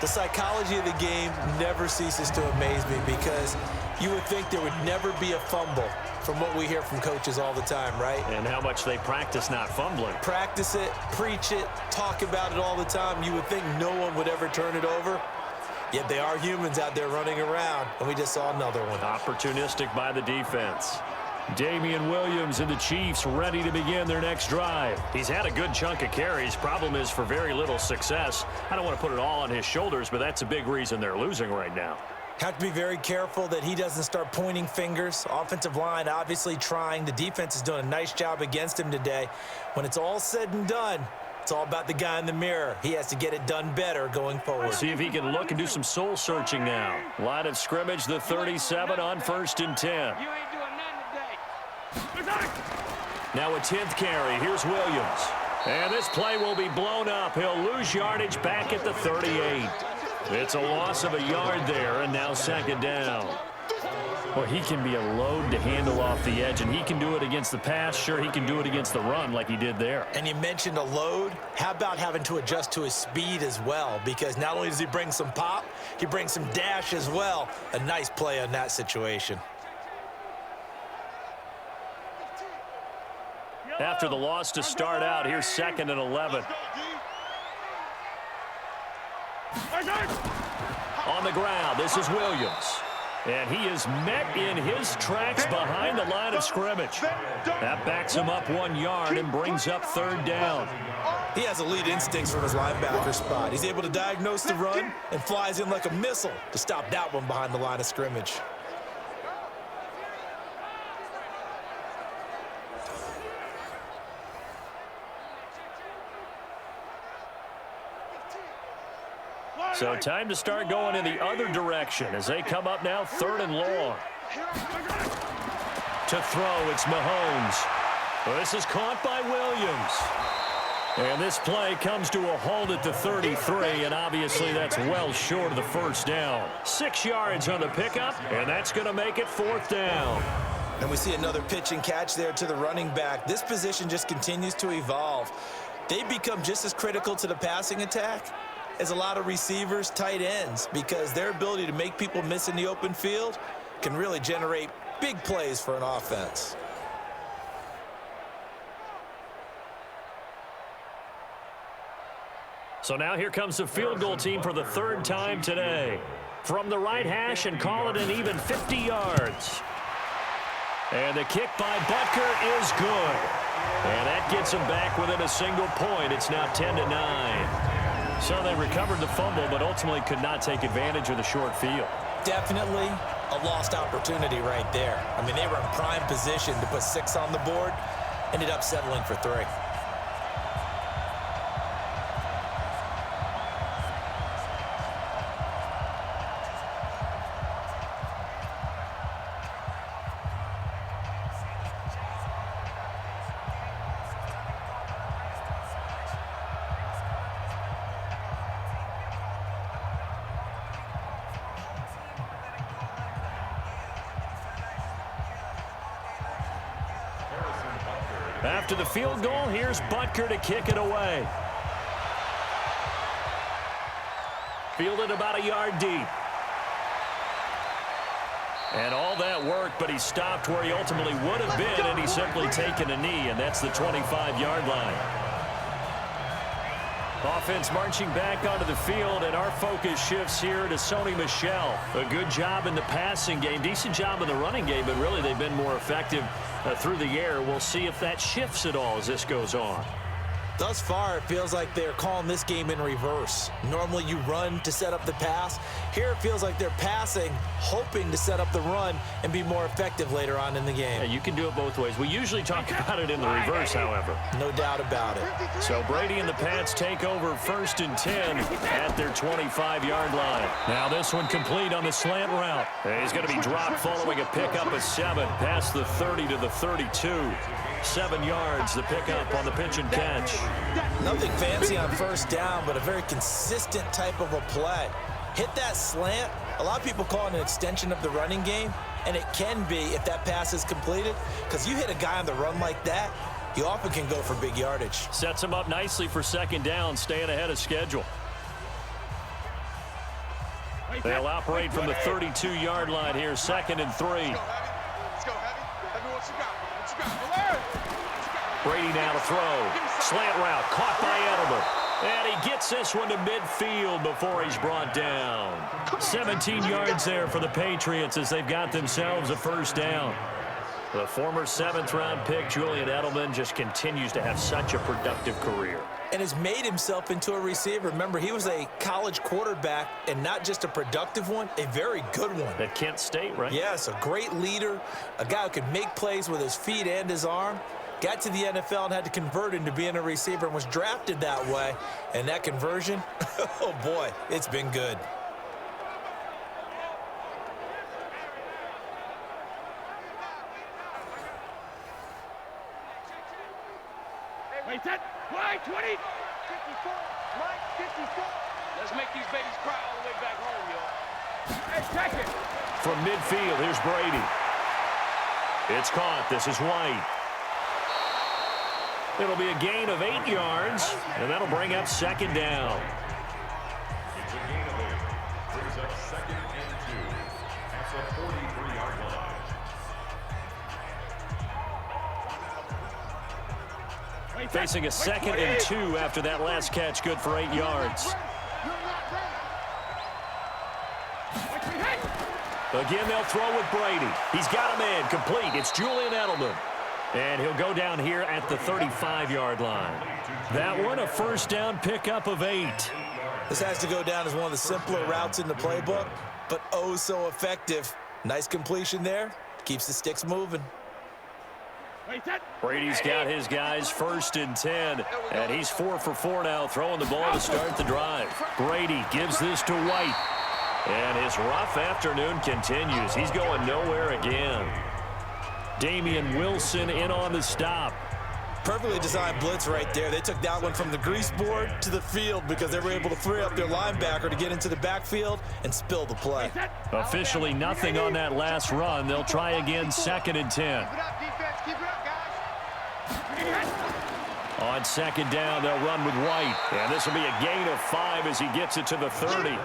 The psychology of the game never ceases to amaze me, because you would think there would never be a fumble from what we hear from coaches all the time, right? And how much they practice not fumbling. Practice it, preach it, talk about it all the time. You would think no one would ever turn it over. Yet they are humans out there running around, and we just saw another one. Opportunistic by the defense. Damian Williams and the Chiefs ready to begin their next drive. He's had a good chunk of carries. Problem is for very little success. I don't want to put it all on his shoulders, but that's a big reason they're losing right now. Have to be very careful that he doesn't start pointing fingers. Offensive line obviously trying. The defense is doing a nice job against him today. When it's all said and done, it's all about the guy in the mirror. He has to get it done better going forward. See if he can look and do some soul searching now. Line of scrimmage, the 37 on 1st and 10. Now a 10th carry. Here's Williams. And this play will be blown up. He'll lose yardage back at the 38. It's a loss of a yard there, and now 2nd down. Well, he can be a load to handle off the edge, and he can do it against the pass. Sure, he can do it against the run like he did there. And you mentioned a load. How about having to adjust to his speed as well? Because not only does he bring some pop, he brings some dash as well. A nice play on that situation. After the loss to start out, here's 2nd and 11. On the ground, this is Williams. And he is met in his tracks behind the line of scrimmage. That backs him up 1 yard and brings up 3rd down. He has elite instincts from his linebacker spot. He's able to diagnose the run and flies in like a missile to stop that one behind the line of scrimmage. So time to start going in the other direction as they come up now 3rd and long. To throw, it's Mahomes. Well, this is caught by Williams. And this play comes to a halt at the 33, and obviously that's well short of the first down. 6 yards on the pickup, and that's going to make it 4th down. And we see another pitch and catch there to the running back. This position just continues to evolve. They become just as critical to the passing attack as a lot of receivers, tight ends, because their ability to make people miss in the open field can really generate big plays for an offense. So now here comes the field goal team for the 3rd time today. From the right hash, and call it an even 50 yards. And the kick by Butker is good. And that gets them back within a single point. It's now 10-9. So they recovered the fumble, but ultimately could not take advantage of the short field. Definitely a lost opportunity right there. I mean, they were in prime position to put 6 on the board, ended up settling for 3. After the field goal, here's Butker to kick it away. Fielded about a yard deep. And all that work, but he stopped where he ultimately would have been, and he's simply taken a knee, and that's the 25-yard line. Offense marching back onto the field, and our focus shifts here to Sony Michel. A good job in the passing game, decent job in the running game, but really they've been more effective through the air. We'll see if that shifts at all as this goes on. Thus far, it feels like they're calling this game in reverse. Normally you run to set up the pass. Here it feels like they're passing, hoping to set up the run and be more effective later on in the game. Yeah, you can do it both ways. We usually talk about it in the reverse, however. No doubt about it. So Brady and the Pats take over 1st and 10 at their 25-yard line. Now this one complete on the slant route. He's going to be dropped following a pickup of 7 past the 30 to the 32. 7 yards, the pickup on the pitch and catch. Nothing fancy on 1st down, but a very consistent type of a play. Hit that slant. A lot of people call it an extension of the running game, and it can be if that pass is completed, because you hit a guy on the run like that, he often can go for big yardage. Sets him up nicely for 2nd down, staying ahead of schedule. They'll operate from the 32-yard line here, 2nd and 3. Let's go, Heavy. Heavy, what you got? What you got? Brady now to throw. Slant route caught by Edelman. And he gets this one to midfield before he's brought down. 17 yards there for the Patriots as they've got themselves a 1st down. The former 7th-round pick, Julian Edelman, just continues to have such a productive career. And has made himself into a receiver. Remember, he was a college quarterback, and not just a productive one, a very good one. At Kent State, right? Yes, a great leader, a guy who could make plays with his feet and his arm. Got to the NFL and had to convert into being a receiver and was drafted that way. And that conversion, oh boy, it's been good. Wait, that. Why, 20? 54. Mike, 54. Let's make these babies cry all the way back home, y'all. Hey, check it. From midfield, here's Brady. It's caught. This is White. It'll be a gain of 8 yards, and that'll bring up 2nd down. It's a gain of 8. Brings up 2nd and 2 at the 43-yard line. Facing a 2nd and 2 after that last catch, good for 8 yards. Again, they'll throw with Brady. He's got a man complete. It's Julian Edelman. And he'll go down here at the 35-yard line. That one, a 1st down pickup of 8. This has to go down as one of the simpler routes in the playbook, but oh so effective. Nice completion there. Keeps the sticks moving. Brady's got his guys 1st and 10, and he's 4 for 4 now, throwing the ball to start the drive. Brady gives this to White, and his rough afternoon continues. He's going nowhere again. Damian Wilson in on the stop. Perfectly designed blitz right there. They took that one from the grease board to the field because they were able to free up their linebacker to get into the backfield and spill the play. Officially nothing on that last run. They'll try again 2nd and 10. Keep it up, defense. Keep it up, guys. On 2nd down, they'll run with White. And this will be a gain of 5 as he gets it to the 30.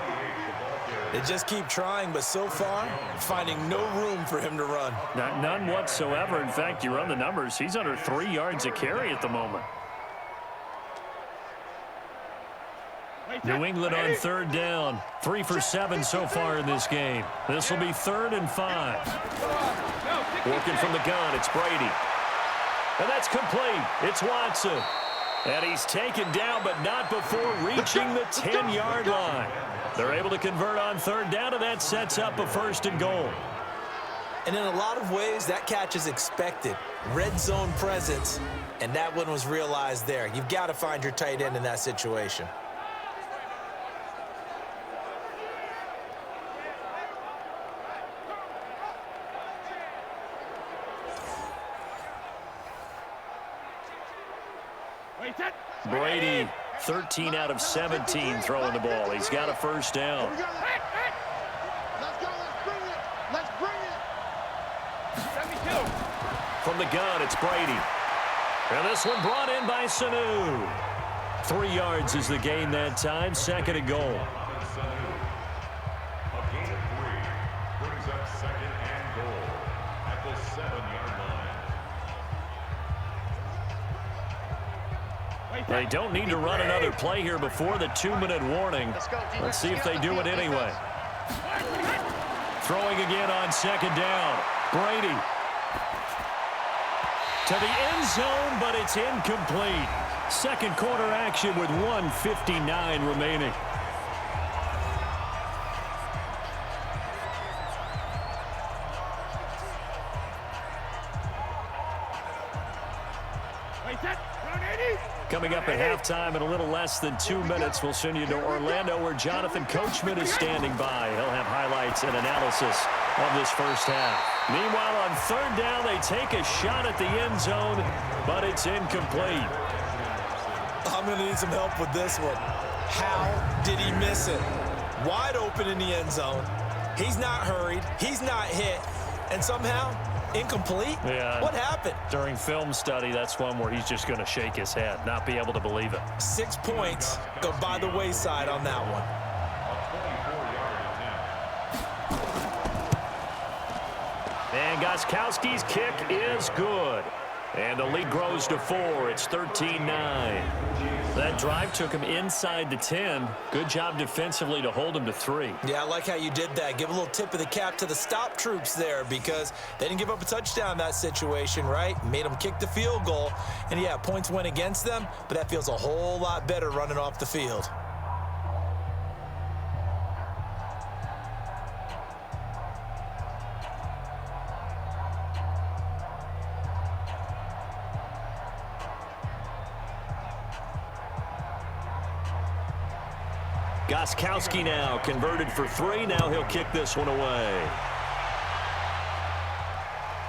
They just keep trying, but so far, finding no room for him to run. None whatsoever. In fact, you run the numbers. He's under 3 yards a carry at the moment. New England on 3rd down. 3 for 7 so far in this game. This will be 3rd and 5. Working from the gun, it's Brady. And that's complete. It's Watson. And he's taken down, but not before reaching the 10-yard line. They're able to convert on 3rd down, and that sets up a 1st and goal. And in a lot of ways, that catch is expected. Red zone presence, and that one was realized there. You've got to find your tight end in that situation. Brady, 13 out of 17 throwing the ball. He's got a 1st down. Let's go. Let's bring it. Let's bring it. 72. From the gun, it's Brady. And this one brought in by Sanu. 3 yards is the gain that time. 2nd and goal. A gain of 3 brings up 2nd and goal at the 7-yard line. They don't need to run another play here before the 2-minute warning. Let's see if they do it anyway. Throwing again on 2nd down. Brady. To the end zone, but it's incomplete. 2nd quarter action with 1:59 remaining. Coming up at halftime in a little less than 2 minutes, we'll send you to Orlando where Jonathan Coachman is standing by. He'll have highlights and analysis of this first half. Meanwhile, on 3rd down, they take a shot at the end zone, but it's incomplete. I'm going to need some help with this one. How did he miss it? Wide open in the end zone. He's not hurried. He's not hit. And somehow, incomplete? Yeah. What happened? During film study, that's one where he's just going to shake his head, not be able to believe it. 6 points go by the wayside on that one. And Gostkowski's kick is good. And the lead grows to 4. It's 13-9. That drive took him inside the 10. Good job defensively to hold him to 3. Yeah, I like how you did that. Give a little tip of the cap to the stop troops there because they didn't give up a touchdown in that situation, right? Made them kick the field goal. And, yeah, points went against them, but that feels a whole lot better running off the field. Gostkowski now converted for 3. Now he'll kick this one away.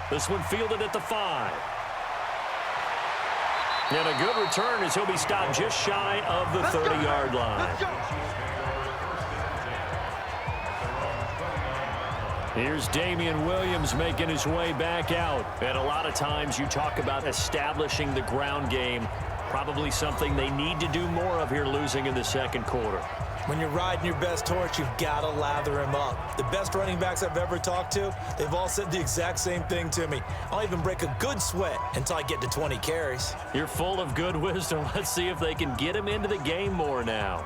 This one fielded at the 5. And a good return as he'll be stopped just shy of the 30-yard line. Here's Damian Williams making his way back out. And a lot of times you talk about establishing the ground game. Probably something they need to do more of here losing in the 2nd quarter. When you're riding your best horse, you've got to lather him up. The best running backs I've ever talked to, they've all said the exact same thing to me. I'll even break a good sweat until I get to 20 carries. You're full of good wisdom. Let's see if they can get him into the game more now.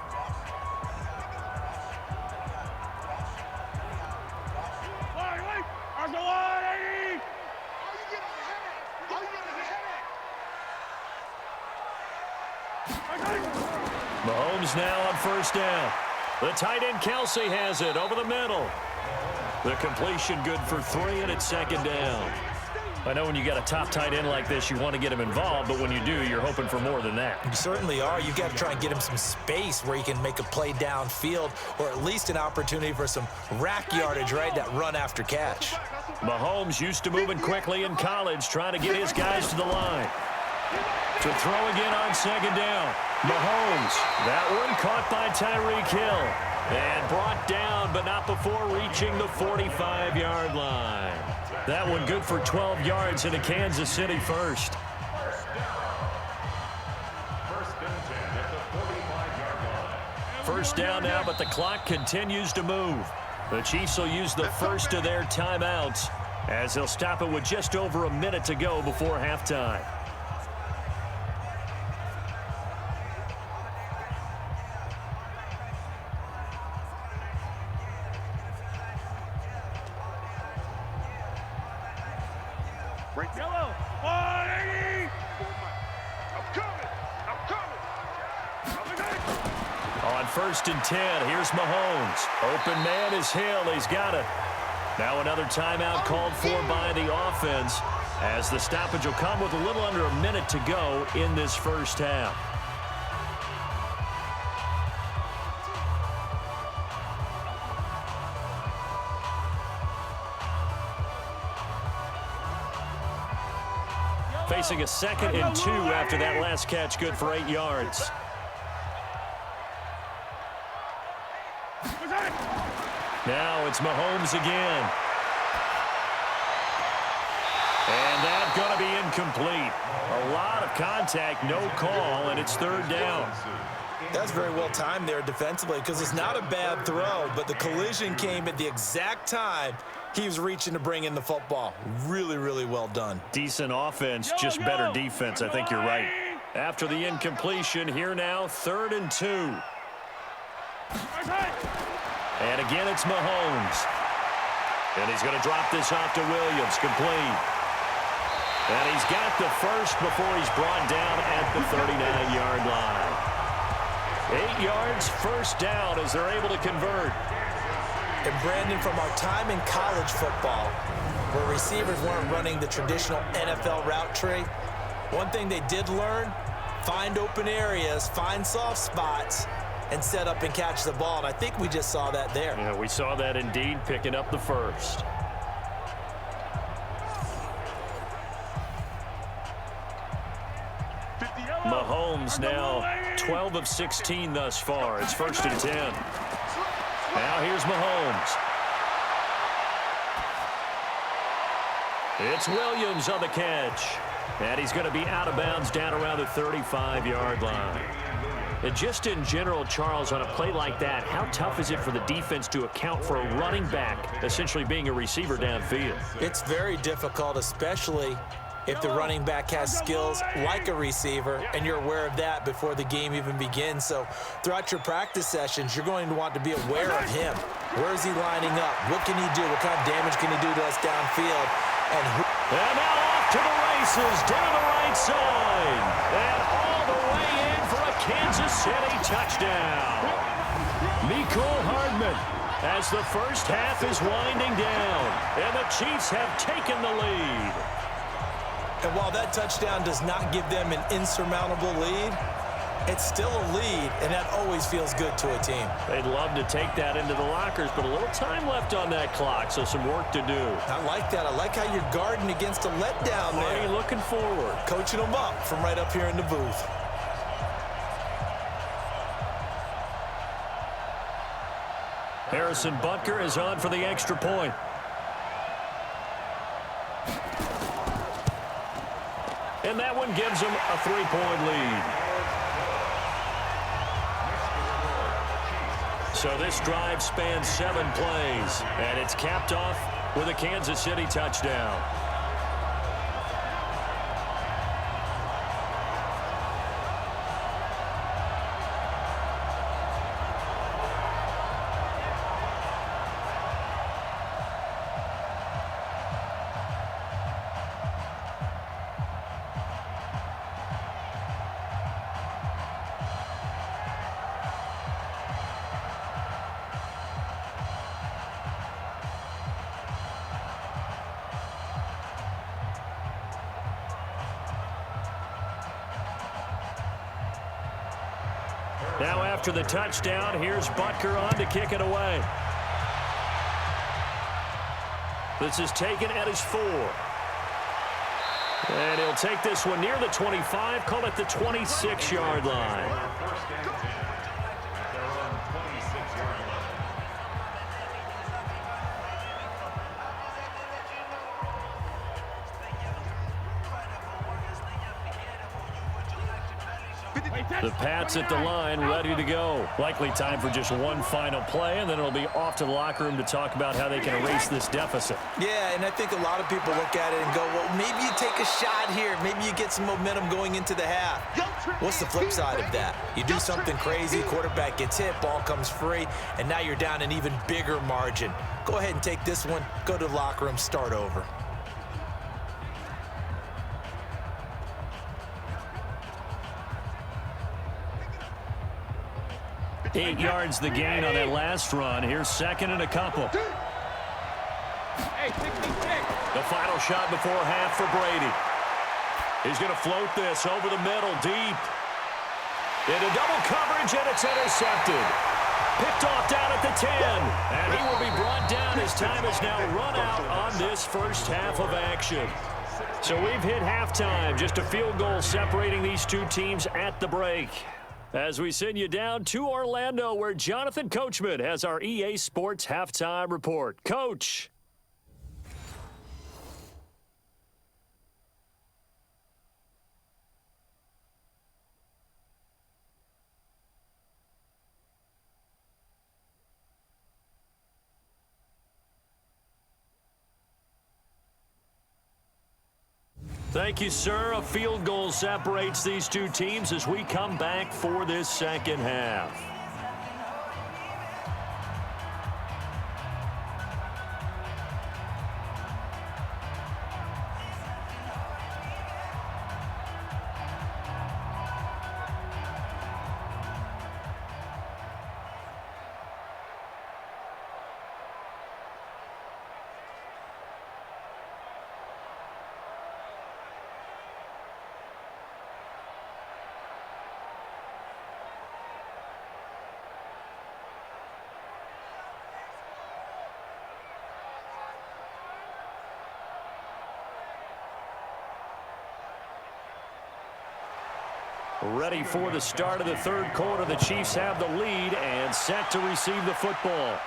Mahomes now on 1st down. The tight end Kelsey has it over the middle. The completion good for 3, and it's 2nd down. I know when you got a top tight end like this, you want to get him involved, but when you do, you're hoping for more than that. You certainly are. You've got to try and get him some space where he can make a play downfield or at least an opportunity for some rack yardage, right? That run after catch. Mahomes used to moving quickly in college, trying to get his guys to the line. To throw again on second down. Mahomes. That one caught by Tyreek Hill. And brought down, but not before reaching the 45-yard line. That one good for 12 yards into Kansas City first. First down now, but the clock continues to move. The Chiefs will use the first of their timeouts as they'll stop it with just over a minute to go before halftime. Break yellow. 180. I'm coming. On first and 10, here's Mahomes. Open man is Hill. He's got it. Now another timeout called for by the offense as the stoppage will come with a little under a minute to go in this first half. Facing a 2nd and 2 after that last catch, good for 8 yards. Now it's Mahomes again. And that's going to be incomplete. A lot of contact, no call, and it's third down. That's very well timed there defensively because it's not a bad throw, but the collision came at the exact time he was reaching to bring in the football. Really, really well done. Decent offense, just better defense. I think you're right. After the incompletion, here now, 3rd and 2. And again, it's Mahomes. And he's going to drop this off to Williams, complete. And he's got the first before he's brought down at the 39-yard line. 8 yards, first down as they're able to convert. And Brandon, from our time in college football, where receivers weren't running the traditional NFL route tree, one thing they did learn, find open areas, find soft spots, and set up and catch the ball. And I think we just saw that there. Yeah, we saw that indeed, picking up the first. Mahomes now 12 of 16 thus far. It's 1st and 10. Now here's Mahomes. It's Williams on the catch. And he's going to be out of bounds down around the 35-yard line. And just in general, Charles, on a play like that, how tough is it for the defense to account for a running back essentially being a receiver downfield? It's very difficult, especially if the running back has skills like a receiver, and you're aware of that before the game even begins. So throughout your practice sessions, you're going to want to be aware of him. Where is he lining up? What can he do? What kind of damage can he do to us downfield? And now off to the races, down the right side. And all the way in for a Kansas City touchdown. Mecole Hardman as the first half is winding down. And the Chiefs have taken the lead. And while that touchdown does not give them an insurmountable lead, it's still a lead, and that always feels good to a team. They'd love to take that into the lockers, but a little time left on that clock, so some work to do. I like that. I like how you're guarding against a letdown there. Looking forward. Coaching them up from right up here in the booth. Harrison Butker is on for the extra point. And that one gives them a 3-point lead. So this drive spans 7 plays, and it's capped off with a Kansas City touchdown. Now after the touchdown, here's Butker on to kick it away. This is taken at his 4. And he'll take this one near the 25, call it the 26-yard line. First and 10 at their own 26-yard line. The Pats at the line, ready to go. Likely time for just one final play, and then it'll be off to the locker room to talk about how they can erase this deficit. Yeah, and I think a lot of people look at it and go, well, maybe you take a shot here. Maybe you get some momentum going into the half. What's the flip side of that? You do something crazy, quarterback gets hit, ball comes free, and now you're down an even bigger margin. Go ahead and take this one, go to the locker room, start over. 8 yards the gain on that last run. Here's second and a couple. Hey, 66. The final shot before half for Brady. He's going to float this over the middle, deep. Into double coverage, and it's intercepted. Picked off down at the 10. And he will be brought down as time has now run out on this first half of action. So we've hit halftime. Just a field goal separating these two teams at the break. As we send you down to Orlando, where Jonathan Coachman has our EA Sports Halftime Report. Coach. Thank you, sir. A field goal separates these two teams as we come back for this second half. Ready for the start of the third quarter. The Chiefs have the lead and set to receive the football.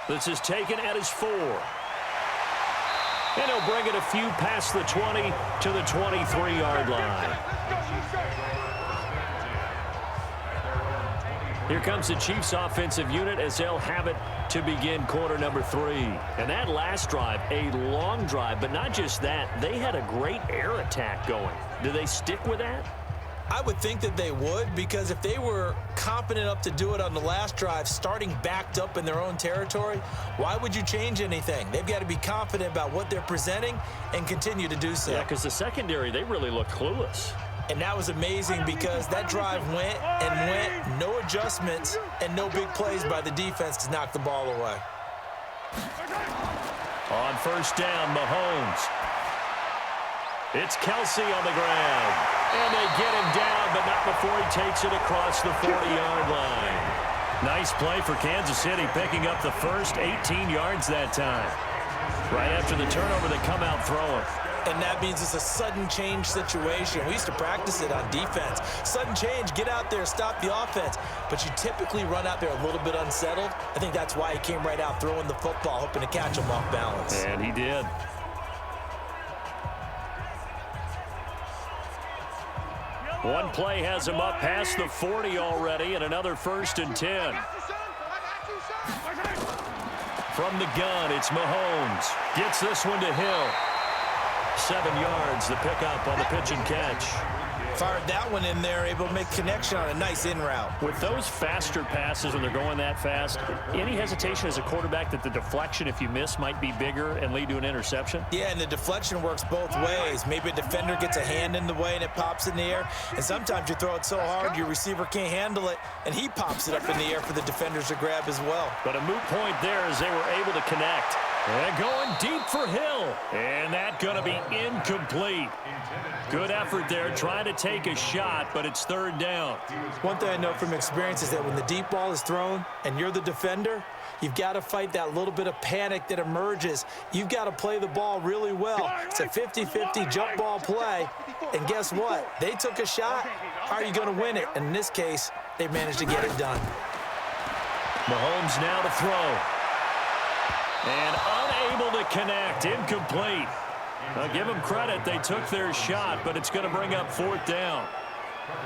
This is taken at his 4. And he'll bring it a few past the 20 to the 23-yard line. Here comes the Chiefs offensive unit as they'll have it to begin quarter number 3. And that last drive, a long drive, but not just that, they had a great air attack going. Do they stick with that? I would think that they would, because if they were confident enough to do it on the last drive, starting backed up in their own territory, why would you change anything? They've got to be confident about what they're presenting and continue to do so. Yeah, because the secondary, they really look clueless. And that was amazing because that drive went and went, no adjustments and no big plays by the defense to knock the ball away. On first down, Mahomes. It's Kelsey on the ground. And they get him down, but not before he takes it across the 40-yard line. Nice play for Kansas City, picking up the first 18 yards that time. Right after the turnover, they come out throwing. And that means it's a sudden change situation. We used to practice it on defense. Sudden change, get out there, stop the offense. But you typically run out there a little bit unsettled. I think that's why he came right out throwing the football, hoping to catch him off balance. And he did. One play has him up past the 40 already, and another 1st and 10. From the gun, it's Mahomes. Gets this one to Hill. 7 yards, the pickup on the pitch and catch. Fired that one in there, able to make connection on a nice in route. With those faster passes when they're going that fast, any hesitation as a quarterback that the deflection, if you miss, might be bigger and lead to an interception? Yeah, and the deflection works both ways. Maybe a defender gets a hand in the way and it pops in the air. And sometimes you throw it so hard your receiver can't handle it, and he pops it up in the air for the defenders to grab as well. But a moot point there as they were able to connect. And going deep for Hill. And that's going to be incomplete. Good effort there trying to take a shot, but it's third down. One thing I know from experience is that when the deep ball is thrown and you're the defender, you've got to fight that little bit of panic that emerges. You've got to play the ball really well. It's a 50-50 jump ball play. And guess what? They took a shot. How are you going to win it? And in this case, they managed to get it done. Mahomes now to throw. And unable to connect. Incomplete. I'll give them credit. They took their shot, but it's going to bring up fourth down.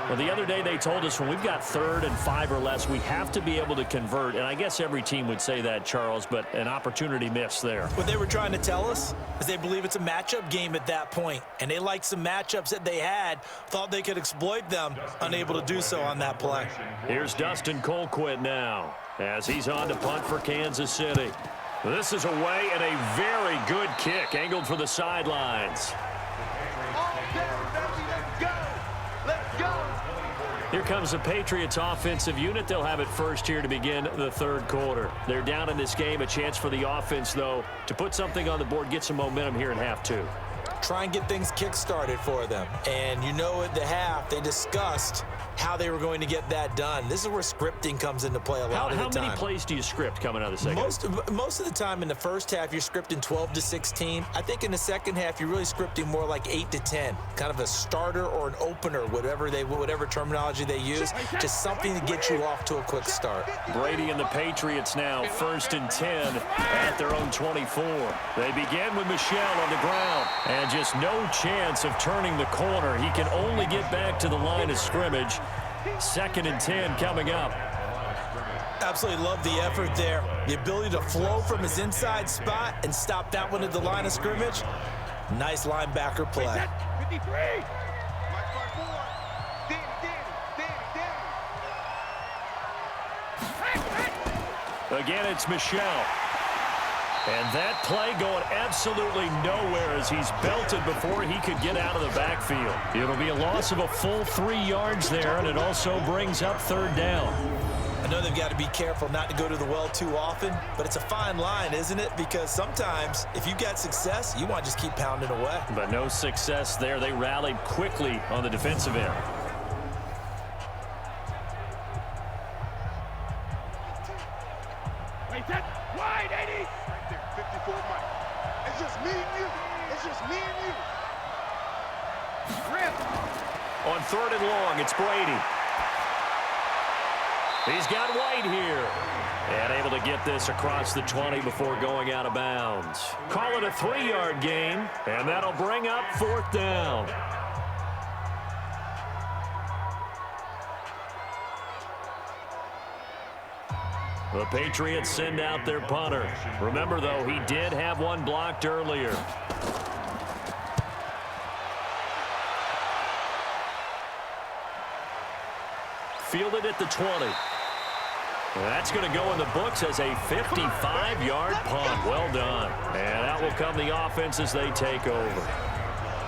Well, the other day they told us when we've got 3rd and 5 or less, we have to be able to convert. And I guess every team would say that, Charles, but an opportunity missed there. What they were trying to tell us is they believe it's a matchup game at that point. And they liked some matchups that they had, thought they could exploit them, unable to do so on that play. Here's Dustin Colquitt now as he's on to punt for Kansas City. This is away and a very good kick angled for the sidelines. Here comes the Patriots offensive unit. They'll have it first here to begin the third quarter. They're down in this game. A chance for the offense, though, to put something on the board, get some momentum here in half 2. Try and get things kick-started for them. And you know at the half, they discussed how they were going to get that done. This is where scripting comes into play a lot of the time. How many plays do you script coming out of the second? Most of the time in the first half, you're scripting 12 to 16. I think in the second half, you're really scripting more like 8 to 10. Kind of a starter or an opener, whatever terminology they use. Just something to get you off to a quick start. Brady and the Patriots now 1st and 10 at their own 24. They begin with Michel on the ground. And just no chance of turning the corner. He can only get back to the line of scrimmage. 2nd and 10 coming up. Absolutely love the effort there. The ability to flow from his inside spot and stop that one at the line of scrimmage. Nice linebacker play. 53. Again, it's Michel. And that play going absolutely nowhere as he's belted before he could get out of the backfield. It'll be a loss of a full 3 yards there, and it also brings up third down. I know they've got to be careful not to go to the well too often, but it's a fine line, isn't it? Because sometimes if you got success, you want to just keep pounding away. But no success there. They rallied quickly on the defensive end. Wait, that wide 80. Right there, 54 Mike. It's just me and you. It's just me and you. Rip. On 3rd and long, it's Brady. He's got White here. And able to get this across the 20 before going out of bounds. Call it a 3-yard gain, and that'll bring up 4th down. The Patriots send out their punter. Remember, though, he did have one blocked earlier. Fielded at the 20. That's going to go in the books as a 55-yard punt. Well done. And out will come the offense as they take over.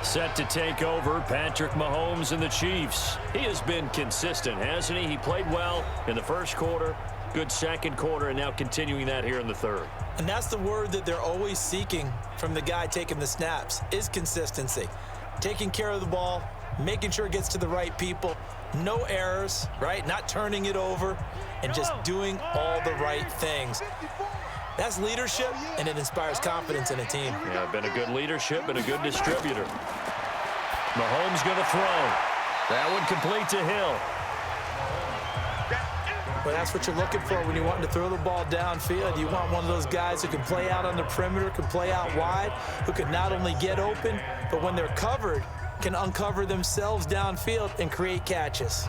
Set to take over, Patrick Mahomes and the Chiefs. He has been consistent, hasn't he? He played well in the first quarter, good second quarter, and now continuing that here in the third. And that's the word that they're always seeking from the guy taking the snaps, is consistency. Taking care of the ball, making sure it gets to the right people, no errors, right? Not turning it over, and just doing all the right things. That's leadership, and it inspires confidence in a team. Yeah, been a good leadership and a good distributor. Mahomes going to throw. That one complete to Hill. But that's what you're looking for when you want to throw the ball downfield. You want one of those guys who can play out on the perimeter, can play out wide, who can not only get open, but when they're covered, can uncover themselves downfield and create catches.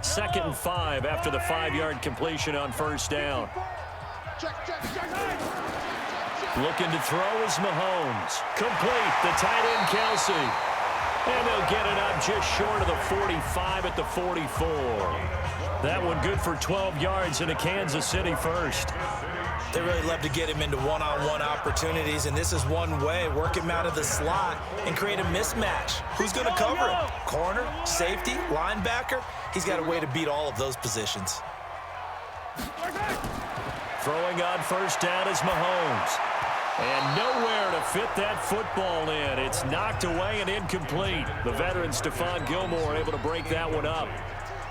2nd and 5 after the 5-yard completion on first down. Looking to throw is Mahomes. Complete, the tight end Kelsey. And they'll get it up just short of the 45 at the 44. That one good for 12 yards in a Kansas City first. They really love to get him into one-on-one opportunities, and this is one way. Work him out of the slot and create a mismatch. Who's going to cover him? Corner, safety, linebacker? He's got a way to beat all of those positions. Throwing on first down is Mahomes. And nowhere to fit that football in. It's knocked away and incomplete. The veteran Stephon Gilmore able to break that one up.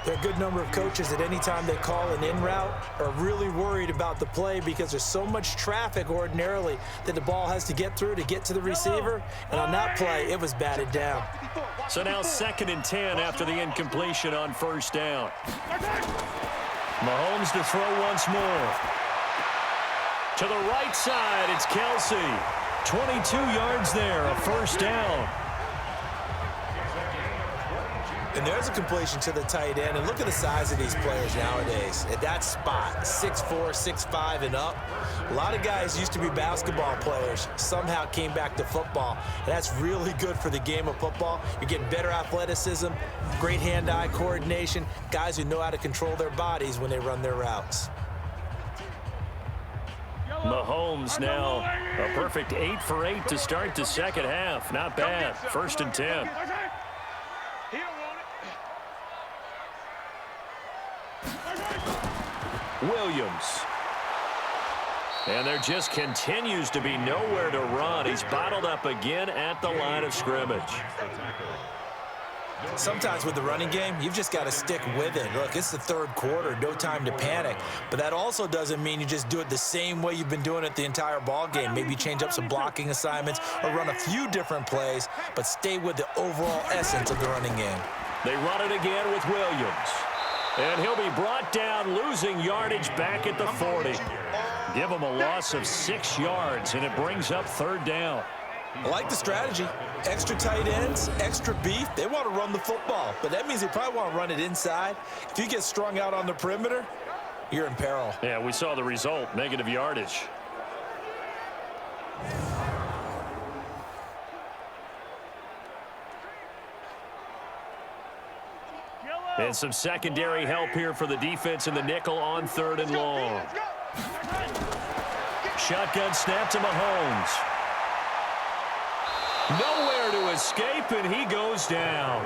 There are a good number of coaches that any time they call an in route are really worried about the play because there's so much traffic ordinarily that the ball has to get through to get to the receiver. And on that play, it was batted down. So now 2nd and 10 after the incompletion on 1st down. Mahomes to throw once more. To the right side, it's Kelsey. 22 yards there, a 1st down. And there's a completion to the tight end. And look at the size of these players nowadays. At that spot, 6'4", 6'5", and up. A lot of guys used to be basketball players, somehow came back to football. And that's really good for the game of football. You're getting better athleticism, great hand-eye coordination, guys who know how to control their bodies when they run their routes. Mahomes now a perfect 8 for 8 to start the 2nd half. Not bad. 1st and 10. Williams. And there just continues to be nowhere to run. He's bottled up again at the line of scrimmage. Sometimes with the running game, you've just got to stick with it. Look, it's the 3rd quarter, no time to panic. But that also doesn't mean you just do it the same way you've been doing it the entire ball game. Maybe change up some blocking assignments or run a few different plays, but stay with the overall essence of the running game. They run it again with Williams. And he'll be brought down, losing yardage back at the 40. Give him a loss of 6 yards, and it brings up 3rd down. I like the strategy. Extra tight ends, extra beef. They want to run the football, but that means they probably want to run it inside. If you get strung out on the perimeter, you're in peril. Yeah, we saw the result, negative yardage. And some secondary help here for the defense in the nickel on 3rd and long. Shotgun snap to Mahomes. Nowhere to escape, and he goes down.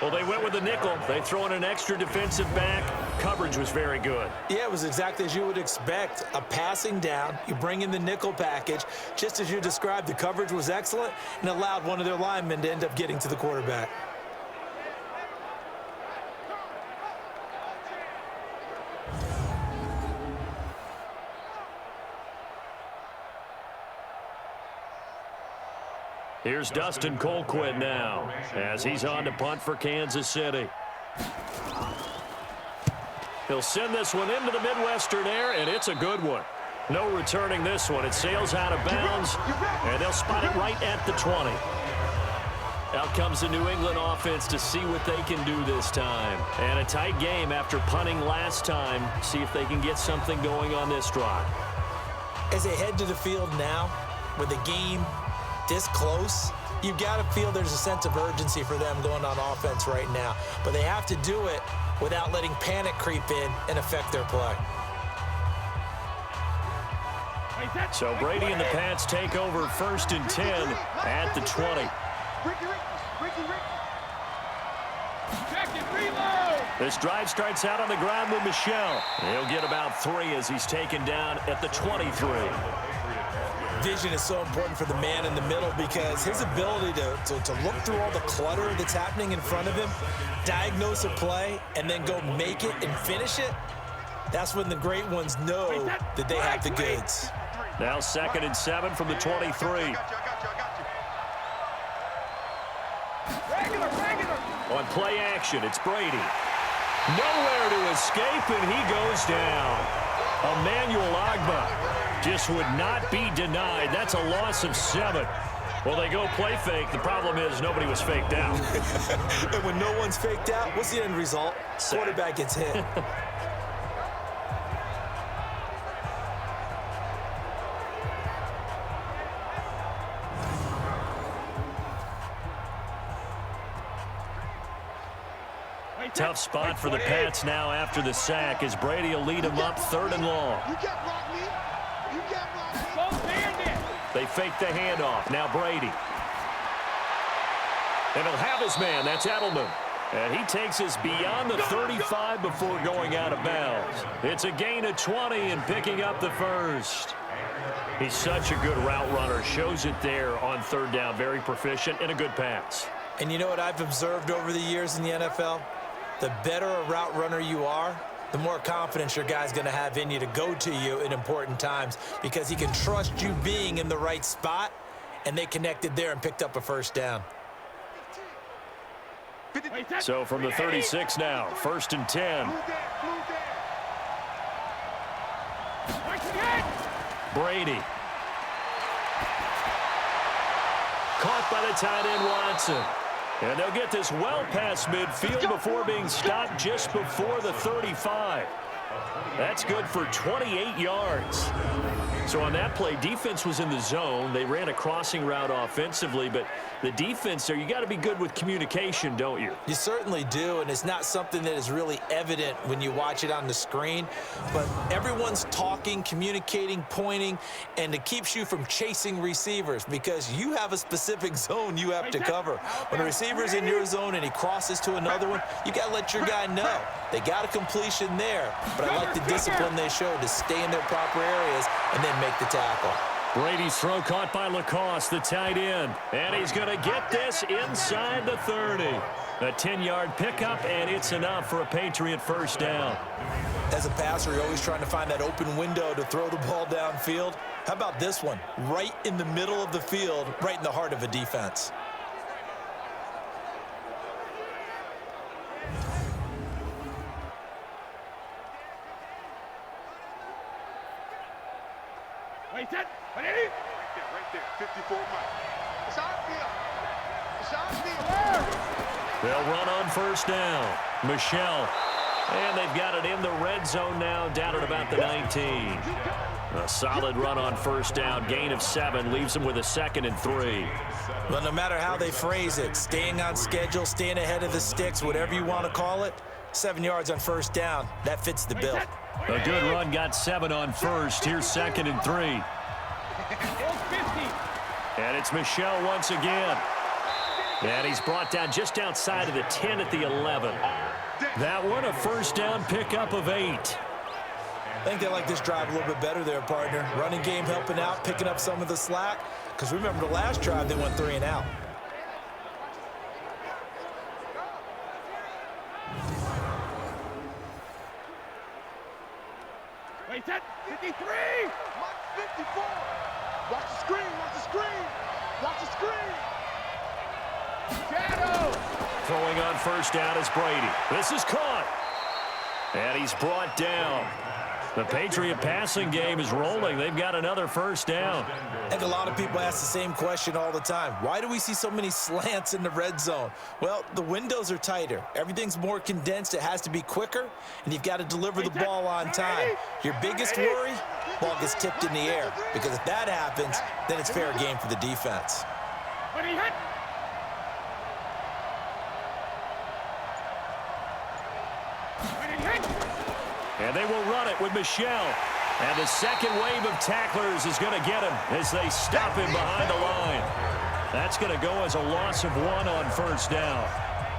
Well, they went with the nickel. They throw in an extra defensive back. Coverage was very good. Yeah, it was exactly as you would expect. A passing down. You bring in the nickel package. Just as you described, the coverage was excellent and allowed one of their linemen to end up getting to the quarterback. Here's Dustin Colquitt now as he's on to punt for Kansas City. He'll send this one into the Midwestern air, and it's a good one. No returning this one. It sails out of bounds, and they'll spot it right at the 20. Out comes the New England offense to see what they can do this time. And a tight game after punting last time. See if they can get something going on this drive. As they head to the field now, with the game this close, you've got to feel there's a sense of urgency for them going on offense right now. But they have to do it without letting panic creep in and affect their play. So Brady and the Pats take over 1st and 10 at the 20. This drive starts out on the ground with Michel. He'll get about 3 as he's taken down at the 23. Vision is so important for the man in the middle because his ability to look through all the clutter that's happening in front of him, diagnose a play, and then go make it and finish it, that's when the great ones know that they have the goods. Now 2nd and 7 from the 23. On play action, it's Brady. Nowhere to escape, and he goes down. Emmanuel Ogbah just would not be denied. That's a loss of 7. Well, they go play fake. The problem is nobody was faked out. And when no one's faked out, what's the end result? Quarterback gets hit. Tough spot for the Pats now after the sack as Brady will lead them up 3rd and long. They fake the handoff. Now Brady. And he'll have his man. That's Edelman. And he takes us beyond the 35 before going out of bounds. It's a gain of 20 and picking up the first. He's such a good route runner. Shows it there on third down. Very proficient and a good pass. And you know what I've observed over the years in the NFL? The better a route runner you are, the more confidence your guy's going to have in you to go to you in important times because he can trust you being in the right spot, and they connected there and picked up a first down. So from the 36 now, 1st and 10. Brady. Caught by the tight end, Watson. And they'll get this well past midfield before being stopped just before the 35. That's good for 28 yards. So on that play, defense was in the zone. They ran a crossing route offensively, but the defense there, you got to be good with communication, don't you? You certainly do, and it's not something that is really evident when you watch it on the screen, but everyone's talking, communicating, pointing, and it keeps you from chasing receivers because you have a specific zone you have to cover. When a receiver's in your zone and he crosses to another one, you got to let your guy know. They got a completion there, but I like the discipline they showed to stay in their proper areas and then make the tackle. Brady's throw caught by Lacoste, the tight end. And he's going to get this inside the 30. A 10-yard pickup, and it's enough for a Patriot first down. As a passer, you're always trying to find that open window to throw the ball downfield. How about this one? Right in the middle of the field, right in the heart of a defense. Wait, set. Right there. 54 Mike. It's outfield. It's outfield. They'll run on first down. Michelle. And they've got it in the red zone now, down at about the 19. A solid run on first down. Gain of 7 leaves them with a 2nd and 3. Well, no matter how they phrase it, staying on schedule, staying ahead of the sticks, whatever you want to call it, 7 yards on first down, that fits the bill. A good run, got 7 on first. Here's 2nd and 3. And it's Michelle once again. And he's brought down just outside of the 10 at the 11. That one, a first down pickup of 8. I think they like this drive a little bit better there, partner. Running game helping out, picking up some of the slack. Because remember the last drive, they went 3 and out. Wait, set. 53. 54. Watch the screen. Watch the screen. Watch the screen. Shadow. Throwing on first down is Brady. This is caught. And he's brought down. The Patriot passing game is rolling. They've got another first down. And a lot of people ask the same question all the time. Why do we see so many slants in the red zone? Well, the windows are tighter. Everything's more condensed. It has to be quicker, and you've got to deliver the ball on time. Your biggest worry, ball gets tipped in the air, because if that happens, then it's fair game for the defense. And they will run it with Michelle. And the second wave of tacklers is going to get him as they stop him behind the line. That's going to go as a loss of 1 on first down.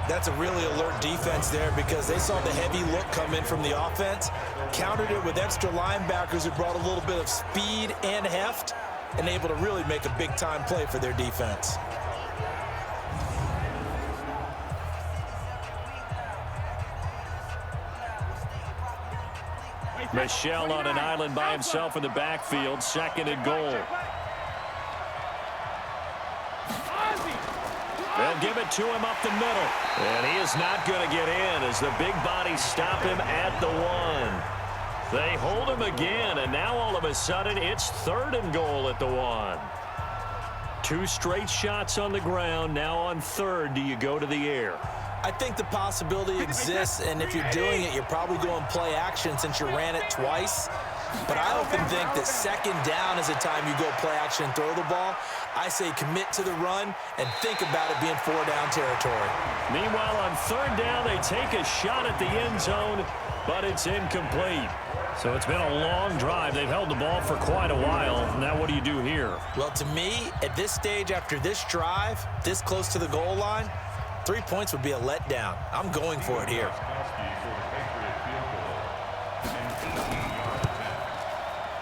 That's a really alert defense there because they saw the heavy look come in from the offense, countered it with extra linebackers who brought a little bit of speed and heft, and able to really make a big-time play for their defense. Michelle on an island by himself in the backfield, 2nd and goal. They'll give it to him up the middle. And he is not going to get in as the big bodies stop him at the 1. They hold him again, and now all of a sudden it's 3rd and goal at the 1. 2 straight shots on the ground. Now on 3rd, do you go to the air? I think the possibility exists, and if you're doing it, you're probably going play action since you ran it twice. But I often think that 2nd down is the time you go play action and throw the ball. I say commit to the run and think about it being 4-down territory. Meanwhile, on 3rd down, they take a shot at the end zone, but it's incomplete. So it's been a long drive. They've held the ball for quite a while. Now what do you do here? Well, to me, at this stage after this drive, this close to the goal line, 3 points would be a letdown. I'm going for it here.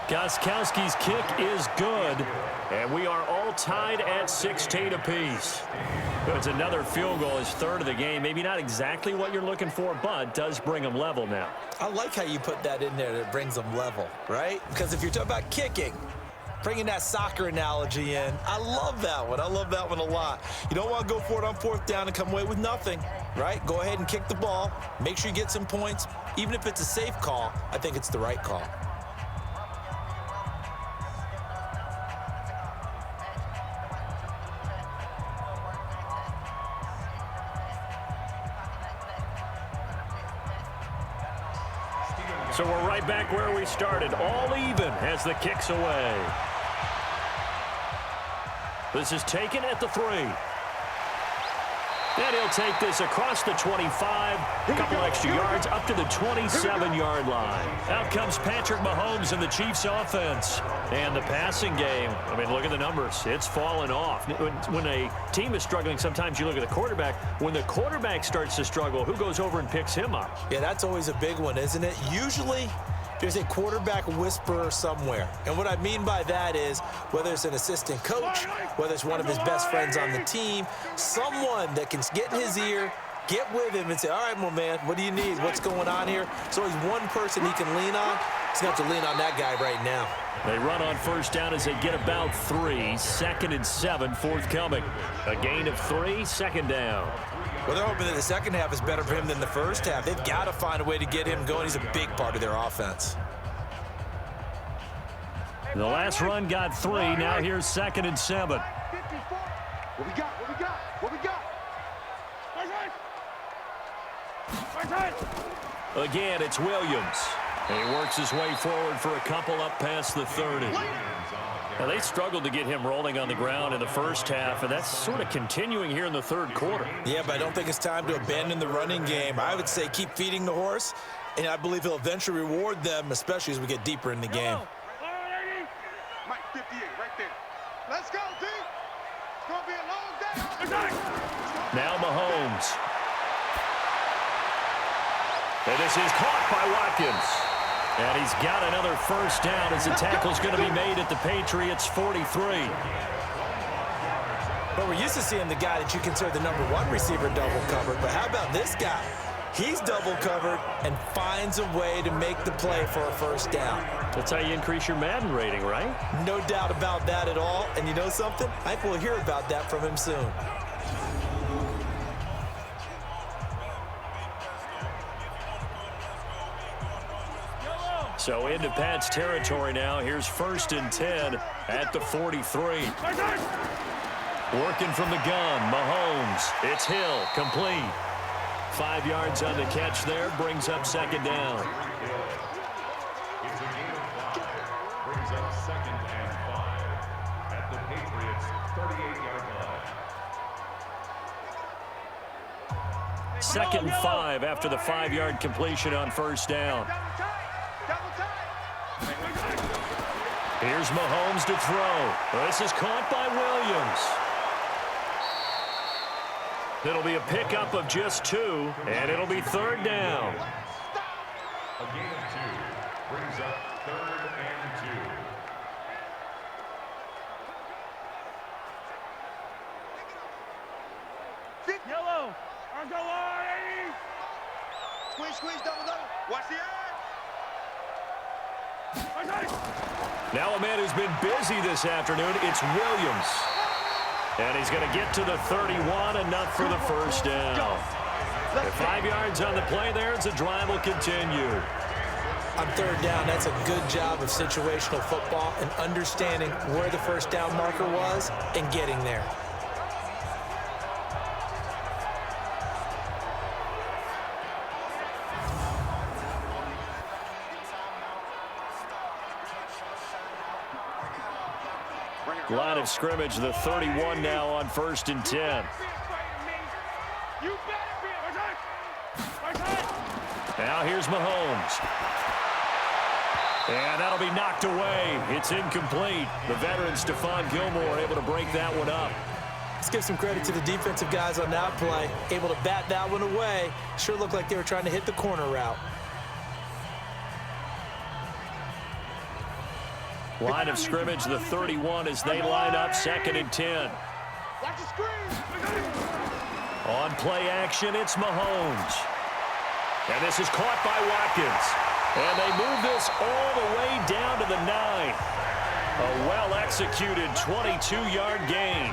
Gostkowski's kick is good, and we are all tied at 16 apiece. It's another field goal, his third of the game. Maybe not exactly what you're looking for, but does bring them level now. I like how you put that in there, that it brings them level, right? Because if you're talking about kicking, bringing that soccer analogy in, I love that one. I love that one a lot. You don't want to go for it on 4th down and come away with nothing, right? Go ahead and kick the ball. Make sure you get some points. Even if it's a safe call, I think it's the right call. So we're right back where we started, all even as the kick's away. This is taken at the 3. And he'll take this across the 25, a couple extra yards, up to the 27-yard line. Out comes Patrick Mahomes in the Chiefs' offense. And the passing game, I mean, look at the numbers. It's fallen off. When a team is struggling, sometimes you look at the quarterback. When the quarterback starts to struggle, who goes over and picks him up? Yeah, that's always a big one, isn't it? Usually, there's a quarterback whisperer somewhere. And what I mean by that is whether it's an assistant coach, whether it's one of his best friends on the team, someone that can get in his ear, get with him and say, all right, my man, what do you need? What's going on here? So he's one person he can lean on. He's going to have to lean on that guy right now. They run on 1st down as they get about 3. 2nd and 7 forthcoming. A gain of 3, 2nd down. Well, they're hoping that the second half is better for him than the first half. They've got to find a way to get him going. He's a big part of their offense. The last run got 3. Now here's 2nd and 7. What we got? What we got? What we got? Again, it's Williams. And he works his way forward for a couple up past the 30. Now, they struggled to get him rolling on the ground in the first half, and that's sort of continuing here in the 3rd quarter. Yeah, but I don't think it's time to abandon the running game. I would say keep feeding the horse, and I believe he'll eventually reward them, especially as we get deeper in the game. Mike 58 right there. Let's go, D. It's going to be a long day. Now Mahomes. And this is caught by Watkins. And he's got another 1st down as the tackle's going to be made at the Patriots' 43. But we're used to seeing the guy that you consider the #1 receiver double covered. But how about this guy? He's double covered and finds a way to make the play for a 1st down. That's how you increase your Madden rating, right? No doubt about that at all. And you know something? I think we'll hear about that from him soon. So into Pat's territory now. Here's 1st and 10 at the 43. Working from the gun, Mahomes. It's Hill, complete. 5 yards on the catch there, brings up 2nd down. It's a gain of 5. Brings up 2nd and 5 at the Patriots' 38-yard line. 2nd and 5 after the 5-yard completion on 1st down. Here's Mahomes to throw. This is caught by Williams. It'll be a pickup of just 2, and it'll be 3rd down. A gain of 2 brings up 3rd and 2. Yellow. On the line. Squeeze, squeeze, double, double. Watch the edge. Now a man who's been busy this afternoon, it's Williams. And he's going to get to the 31, enough for the 1st down. And 5 yards on the play there as the drive will continue. On 3rd down, that's a good job of situational football and understanding where the 1st down marker was and getting there. Line of scrimmage, the 31 now on 1st and 10. Now here's Mahomes. And that'll be knocked away. It's incomplete. The veteran Stephon Gilmore able to break that one up. Let's give some credit to the defensive guys on that play. Able to bat that one away. Sure looked like they were trying to hit the corner route. Line of scrimmage, the 31 as they line up 2nd and 10. Watch the screen. On play action, it's Mahomes. And this is caught by Watkins. And they move this all the way down to the 9. A well-executed 22-yard gain.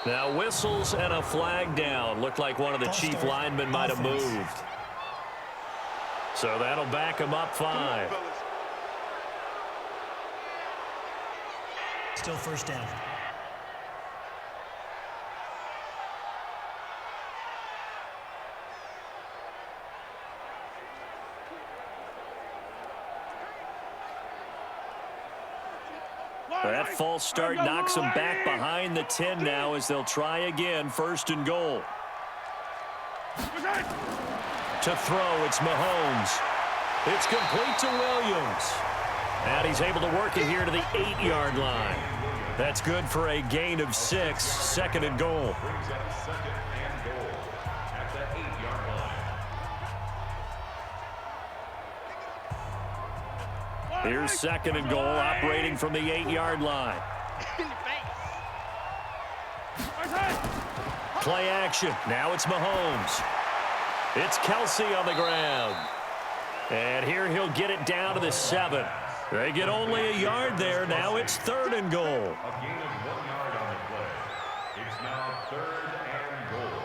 Now whistles and a flag down. Looked like one of the chief linemen might have moved. So that'll back him up 5. Still first down. That false start knocks them back behind the 10 now as they'll try again. 1st and goal. To throw, it's Mahomes. It's complete to Williams. And he's able to work it here to the 8-yard line. That's good for a gain of 6. 2nd and goal. Here's 2nd and goal, operating from the 8-yard line. Play action. Now it's Mahomes. It's Kelsey on the ground. And here he'll get it down to the 7. They get only a yard there. Now it's 3rd and goal. A gain of 1 yard on the play. It's now 3rd and goal.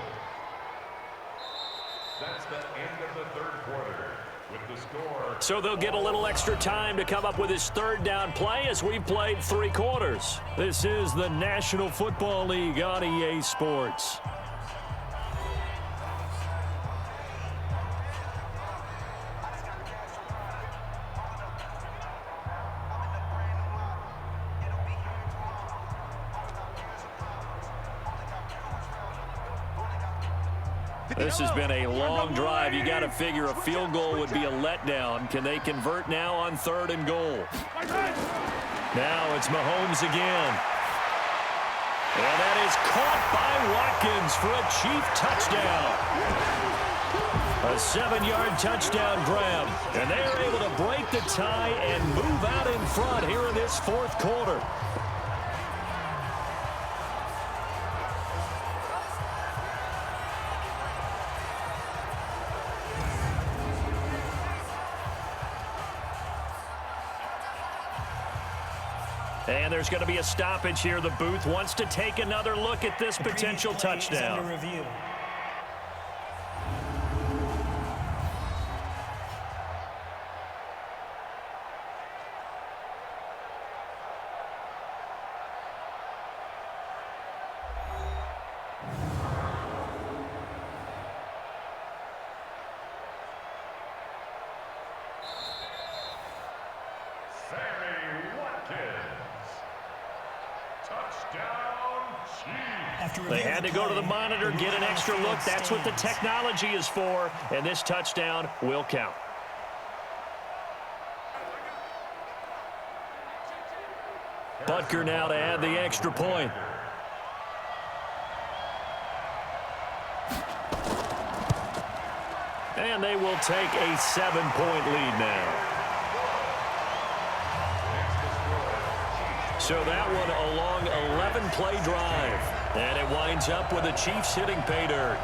That's the end of the 3rd quarter. With the score. So they'll get a little extra time to come up with his 3rd down play as we've played 3 quarters. This is the National Football League on EA Sports. This has been a long drive. You got to figure a field goal would be a letdown. Can they convert now on 3rd and goal? Now it's Mahomes again. And that is caught by Watkins for a Chief touchdown. A 7-yard touchdown grab. And they're able to break the tie and move out in front here in this 4th quarter. And there's going to be a stoppage here. The booth wants to take another look at this potential touchdown. Under review. They had to go to the monitor, get an extra look. That's what the technology is for, and this touchdown will count. Butker now to add the extra point. And they will take a 7-point lead now. So that one a long 11-play drive. And it winds up with the Chiefs hitting pay dirt.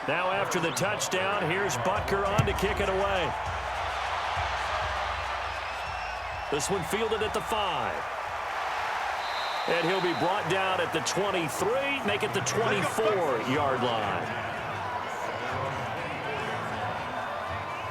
Now after the touchdown, here's Butker on to kick it away. This one fielded at the 5. And he'll be brought down at the 23, make it the 24-yard line.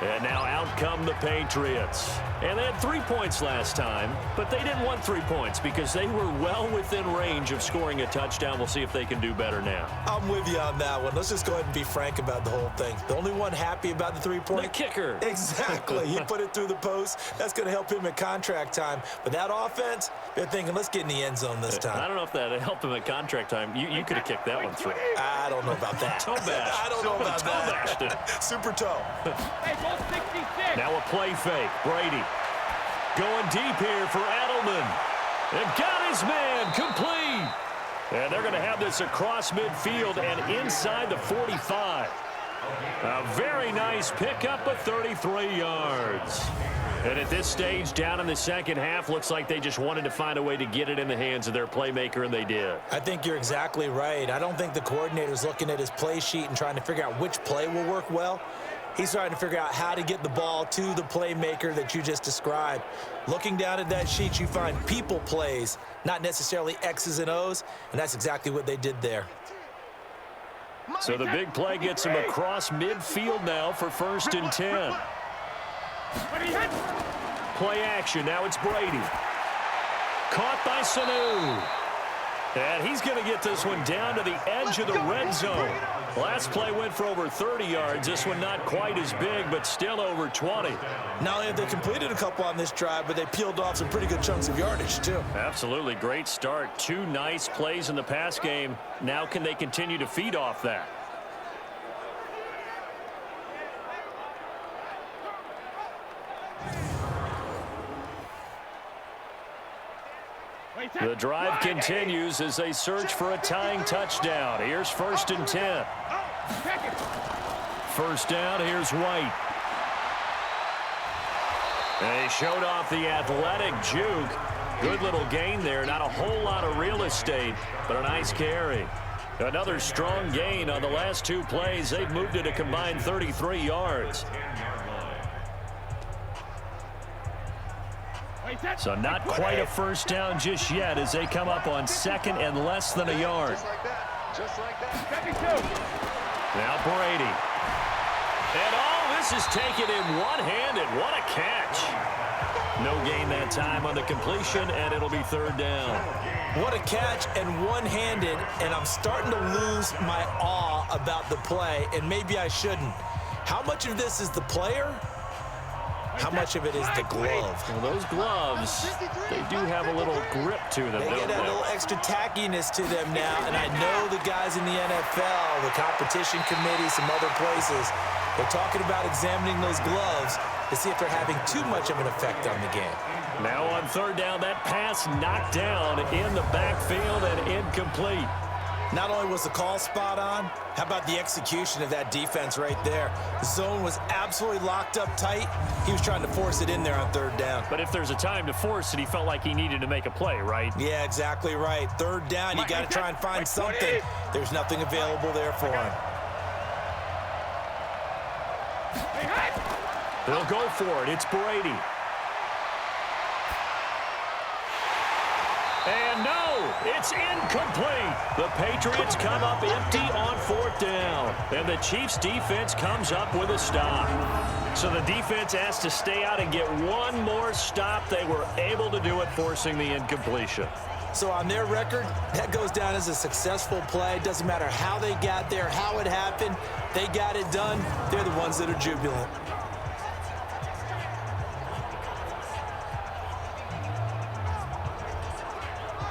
And now out come the Patriots. And they had 3 points last time, but they didn't want 3 points because they were well within range of scoring a touchdown. We'll see if they can do better now. I'm with you on that one. Let's just go ahead and be frank about the whole thing. The only one happy about the 3-point? The kicker. Exactly. He put it through the post. That's going to help him at contract time. But that offense, they're thinking, let's get in the end zone this time. I don't know if that helped him at contract time. You could have kicked that one through. I don't know about that. Toe bash. I don't know about that. that. Super toe. Now a play fake. Brady going deep here for Edelman. And got his man complete. And they're going to have this across midfield and inside the 45. A very nice pickup of 33 yards. And at this stage, down in the second half, looks like they just wanted to find a way to get it in the hands of their playmaker, and they did. I think you're exactly right. I don't think the coordinator's looking at his play sheet and trying to figure out which play will work well. He's trying to figure out how to get the ball to the playmaker that you just described. Looking down at that sheet, you find people plays, not necessarily X's and O's, and that's exactly what they did there. So the big play gets him across midfield now for 1st and 10. Play action. Now it's Brady. Caught by Sanu. And he's going to get this one down to the edge of the red zone. Last play went for over 30 yards. This one not quite as big, but still over 20. Not only have they completed a couple on this drive, but they peeled off some pretty good chunks of yardage, too. Absolutely. Great start. 2 nice plays in the pass game. Now can they continue to feed off that? The drive continues as they search for a tying touchdown. Here's 1st and 10. First down, here's White. They showed off the athletic juke. Good little gain there. Not a whole lot of real estate, but a nice carry. Another strong gain on the last 2 plays. They've moved it a combined 33 yards. So not quite a first down just yet as they come up on 2nd and less than a yard. Just like that. Now Brady. And all this is taken in one-handed. What a catch. No gain that time on the completion, and it'll be 3rd down. What a catch and one-handed, and I'm starting to lose my awe about the play, and maybe I shouldn't. How much of this is the player? How much of it is the glove? Well, those gloves, they do have a little grip to them. They get a little extra tackiness to them now, and I know the guys in the NFL, the competition committee, some other places, they're talking about examining those gloves to see if they're having too much of an effect on the game. Now on 3rd down, that pass knocked down in the backfield and incomplete. Not only was the call spot on, how about the execution of that defense right there? The zone was absolutely locked up tight. He was trying to force it in there on 3rd down. But if there's a time to force it, he felt like he needed to make a play, right? Yeah, exactly right. 3rd down, you got to try and find something. There's nothing available there for him. They'll go for it. It's Brady. And no, it's incomplete. The Patriots come up empty on 4th down. And the Chiefs' defense comes up with a stop. So the defense has to stay out and get one more stop. They were able to do it, forcing the incompletion. So on their record, that goes down as a successful play. Doesn't matter how they got there, how it happened. They got it done. They're the ones that are jubilant.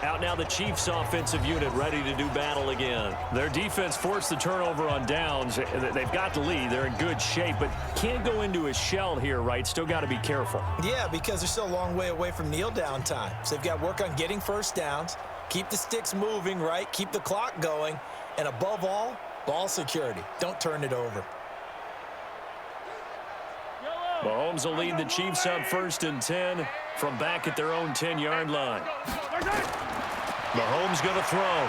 Out now the Chiefs offensive unit ready to do battle again. Their defense forced the turnover on downs. They've got the lead. They're in good shape, but can't go into a shell here, right? Still got to be careful. Yeah, because they're still a long way away from kneel down time. So they've got to work on getting first downs, keep the sticks moving, right? Keep the clock going, and above all, ball security. Don't turn it over. Mahomes will lead the Chiefs up 1st and 10 from back at their own 10-yard line. Mahomes going to throw.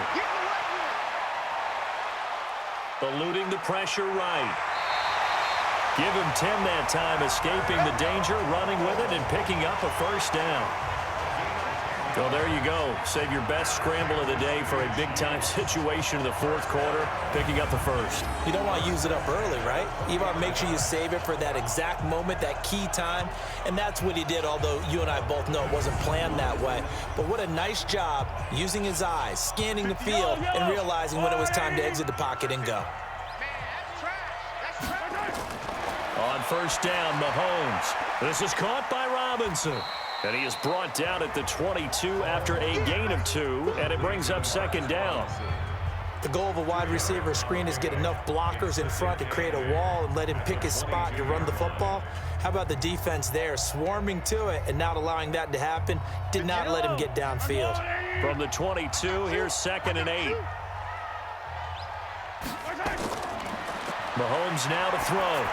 eluding the pressure right. Give him 10 that time, escaping the danger, running with it, and picking up a first down. Well, there you go. Save your best scramble of the day for a big-time situation in the fourth quarter, picking up the first. You don't want to use it up early, right? You want to make sure you save it for that exact moment, that key time, and that's what he did, although you and I both know it wasn't planned that way. But what a nice job using his eyes, scanning the field, and realizing when it was time to exit the pocket and go. On first down, Mahomes. This is caught by Robinson. And he is brought down at the 22 after a gain of 2, and it brings up second down. The goal of a wide receiver screen is get enough blockers in front to create a wall and let him pick his spot to run the football. How about the defense there, swarming to it and not allowing that to happen? Did not let him get downfield. From the 22, here's 2nd and 8. Mahomes now to throw.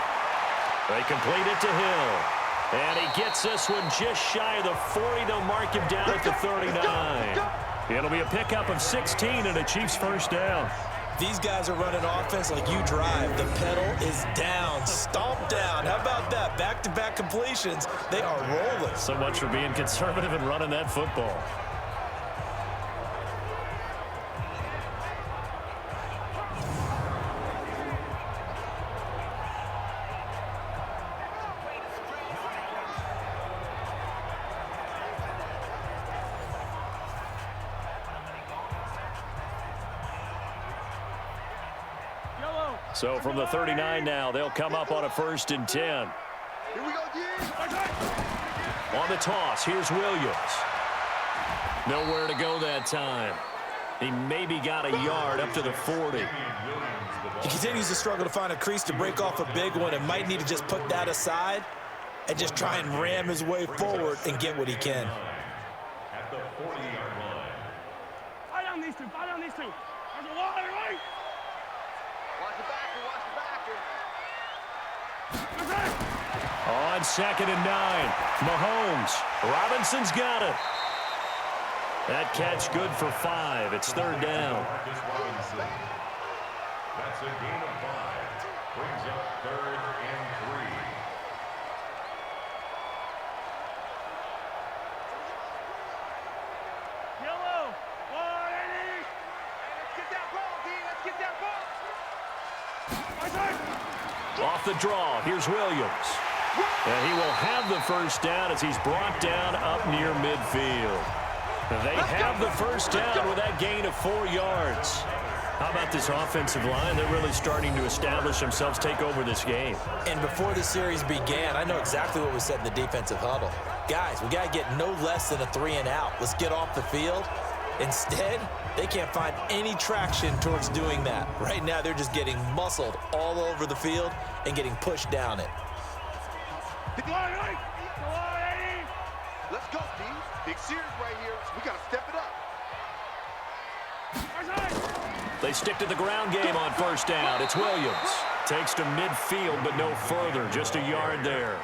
They complete it to Hill. And he gets this one just shy of the 40. They'll mark him down at the 39. It'll be a pickup of 16 and a Chiefs first down. These guys are running offense like you drive. The pedal is down, stomp down. How about that? Back-to-back completions. They are rolling. So much for being conservative and running that football. So from the 39 now, they'll come up on a 1st and 10. Here we go, On the toss, here's Williams. Nowhere to go that time. He maybe got a yard up to the 40. He continues to struggle to find a crease to break off a big one and might need to just put that aside and just try and ram his way forward and get what he can. At the 40-yard line. Fight on these two. There's a wall, right? Watch the backer. On 2nd and 9, Mahomes. Robinson's got it. That catch good for 5. It's 3rd down. That's a gain of 5. Brings up 3rd and 3. Yellow. 180. Let's get that ball, D. Let's get that ball. Off the draw, here's Williams. And he will have the first down as he's brought down up near midfield. They have the first down with that gain of 4 yards. How about this offensive line? They're really starting to establish themselves, take over this game. And before the series began, I know exactly what was said in the defensive huddle. Guys, we got to get no less than a 3 and out. Let's get off the field. Instead, they can't find any traction towards doing that. Right now, they're just getting muscled all over the field and getting pushed down it. Let's go, D. Big series right here. We got to step it up. They stick to the ground game on first down. It's Williams. Takes to midfield, but no further. Just a yard there.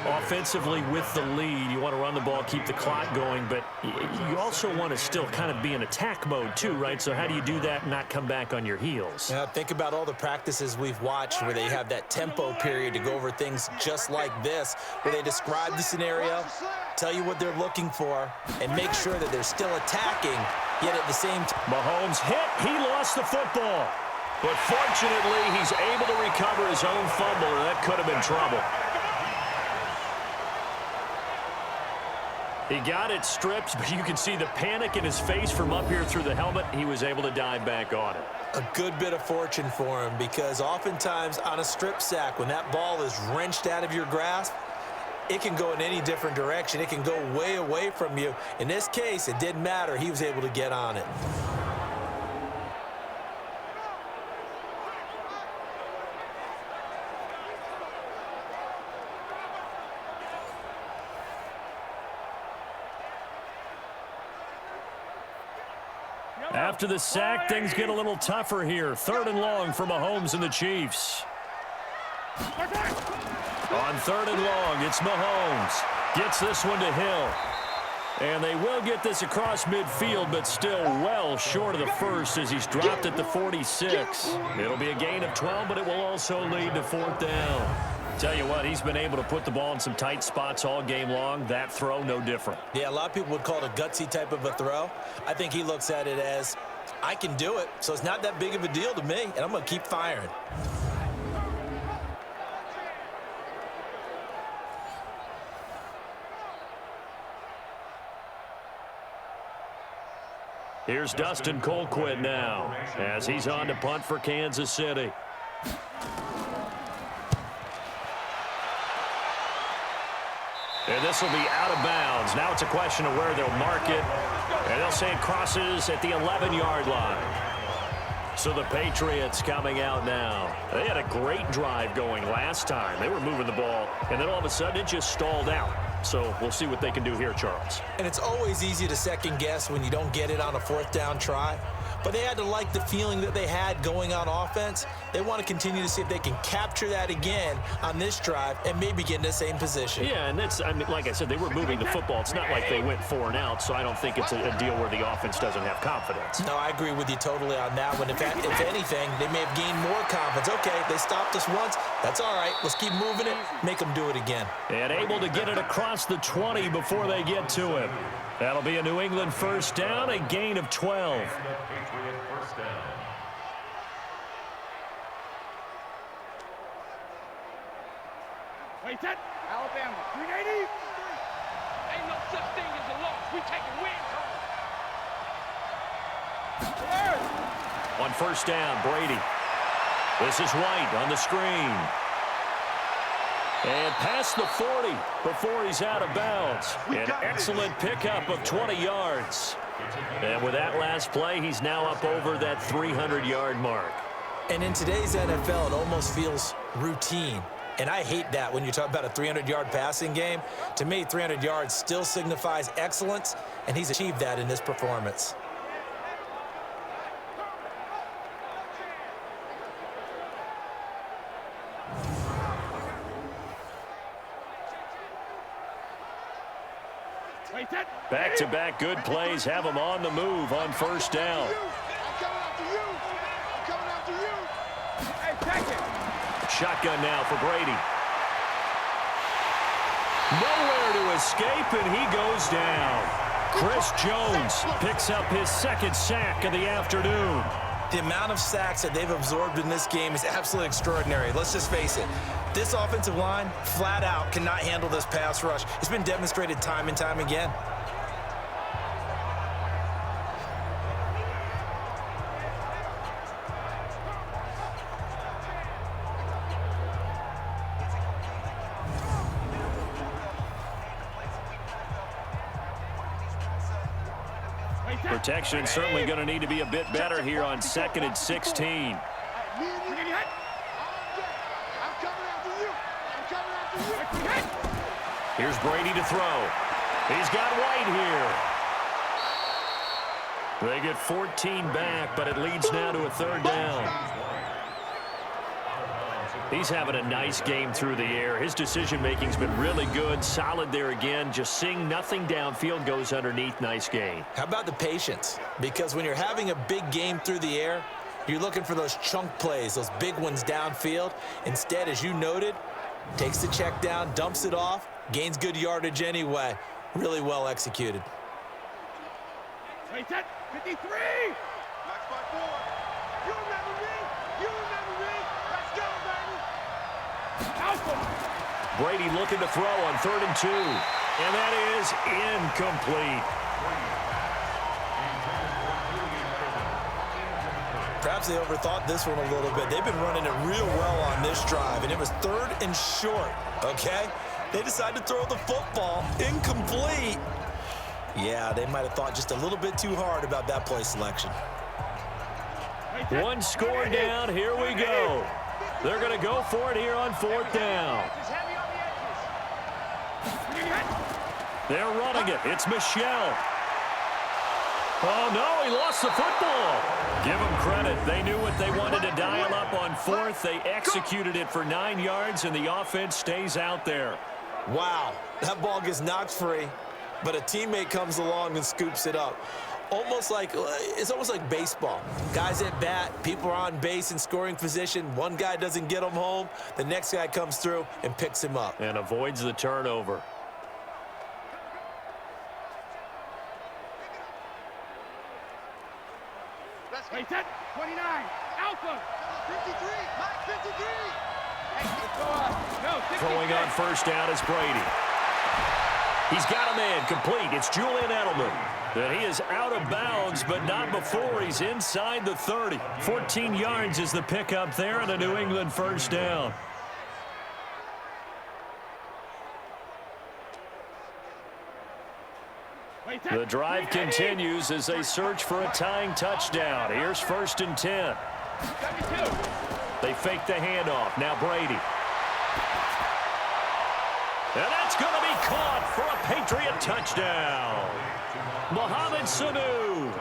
Offensively with the lead, you want to run the ball, keep the clock going, but you also want to still kind of be in attack mode too, right? So how do you do that and not come back on your heels? Yeah, think about all the practices we've watched where they have that tempo period to go over things just like this, where they describe the scenario, tell you what they're looking for, and make sure that they're still attacking, yet at the same time. Mahomes hit. He lost the football. But fortunately, he's able to recover his own fumble, and that could have been trouble. He got it stripped, but you can see the panic in his face from up here through the helmet. He was able to dive back on it. A good bit of fortune for him, because oftentimes on a strip sack, when that ball is wrenched out of your grasp, it can go in any different direction. It can go way away from you. In this case, it didn't matter. He was able to get on it. After the sack, things get a little tougher here. 3rd and long for Mahomes and the Chiefs. On 3rd and long, it's Mahomes. Gets this one to Hill. And they will get this across midfield, but still well short of the first as he's dropped at the 46. It'll be a gain of 12, but it will also lead to 4th down. Tell you what, he's been able to put the ball in some tight spots all game long. That throw, no different. Yeah, a lot of people would call it a gutsy type of a throw. I think he looks at it as, I can do it, so it's not that big of a deal to me, and I'm going to keep firing. Here's Dustin Colquitt now as he's on to punt for Kansas City. And this will be out of bounds. Now it's a question of where they'll mark it. And they'll say it crosses at the 11-yard line. So the Patriots coming out now. They had a great drive going last time. They were moving the ball, and then all of a sudden it just stalled out. So we'll see what they can do here, Charles. And it's always easy to second guess when you don't get it on a 4th down try. But they had to like the feeling that they had going on offense. They want to continue to see if they can capture that again on this drive and maybe get in the same position. Yeah, and that's, I mean, like I said, they were moving the football. It's not like they went 4 and out, so I don't think it's a deal where the offense doesn't have confidence. No, I agree with you totally on that one. If anything, they may have gained more confidence. Okay, they stopped us once. That's all right. Let's keep moving it. Make them do it again. And able to get it across the 20 before they get to him. That'll be a New England 1st down, a gain of 12. Wait, that Alabama, 380. Ain't no such thing as a loss. We taking wins home. On 1st down, Brady. This is White on the screen. And past the 40 before he's out of bounds. An excellent pickup of 20 yards. And with that last play, he's now up over that 300-yard mark. And in today's NFL, it almost feels routine. And I hate that when you talk about a 300-yard passing game. To me, 300 yards still signifies excellence, and he's achieved that in this performance. Back-to-back good plays have him on the move on 1st down. Shotgun now for Brady. Nowhere to escape, and he goes down. Chris Jones picks up his 2nd sack of the afternoon. The amount of sacks that they've absorbed in this game is absolutely extraordinary. Let's just face it. This offensive line, flat out, cannot handle this pass rush. It's been demonstrated time and time again. Protection certainly going to need to be a bit better here on 2nd and 16. Here's Brady to throw. He's got White here. They get 14 back, but it leads now to a 3rd down. He's having a nice game through the air. His decision-making's been really good, solid there again. Just seeing nothing downfield goes underneath. Nice gain. How about the patience? Because when you're having a big game through the air, you're looking for those chunk plays, those big ones downfield. Instead, as you noted, takes the check down, dumps it off, gains good yardage anyway. Really well executed. Wait, that 53. Max by 4. You remember me? You remember me? Let's go, baby. Brady looking to throw on 3rd and 2. And that is incomplete. Perhaps they overthought this one a little bit. They've been running it real well on this drive, and it was 3rd and short, okay? They decided to throw the football incomplete. Yeah, they might have thought just a little bit too hard about that play selection. One score down. Here we go. They're going to go for it here on 4th down. They're running it. It's Michelle. Oh, no, he lost the football. Give them credit. They knew what they wanted to dial up on 4th. They executed it for 9 yards, and the offense stays out there. Wow, that ball gets knocked free. but a teammate comes along and scoops it up. It's almost like baseball. Guys at bat, people are on base in scoring position. One guy doesn't get him home. The next guy comes through and picks him up. And avoids the turnover. Wait, 29, Alpha, 53, Mike, 53. Hey, throwing on first down is Brady. He's got a man complete. It's Julian Edelman. And he is out of bounds, but not before he's inside the 30. 14 yards is the pickup there and a New England first down. The drive continues as they search for a tying touchdown. Here's 1st and 10. They fake the handoff. Now Brady. And that's going to be caught for a Patriot touchdown. Mohamed Sanu,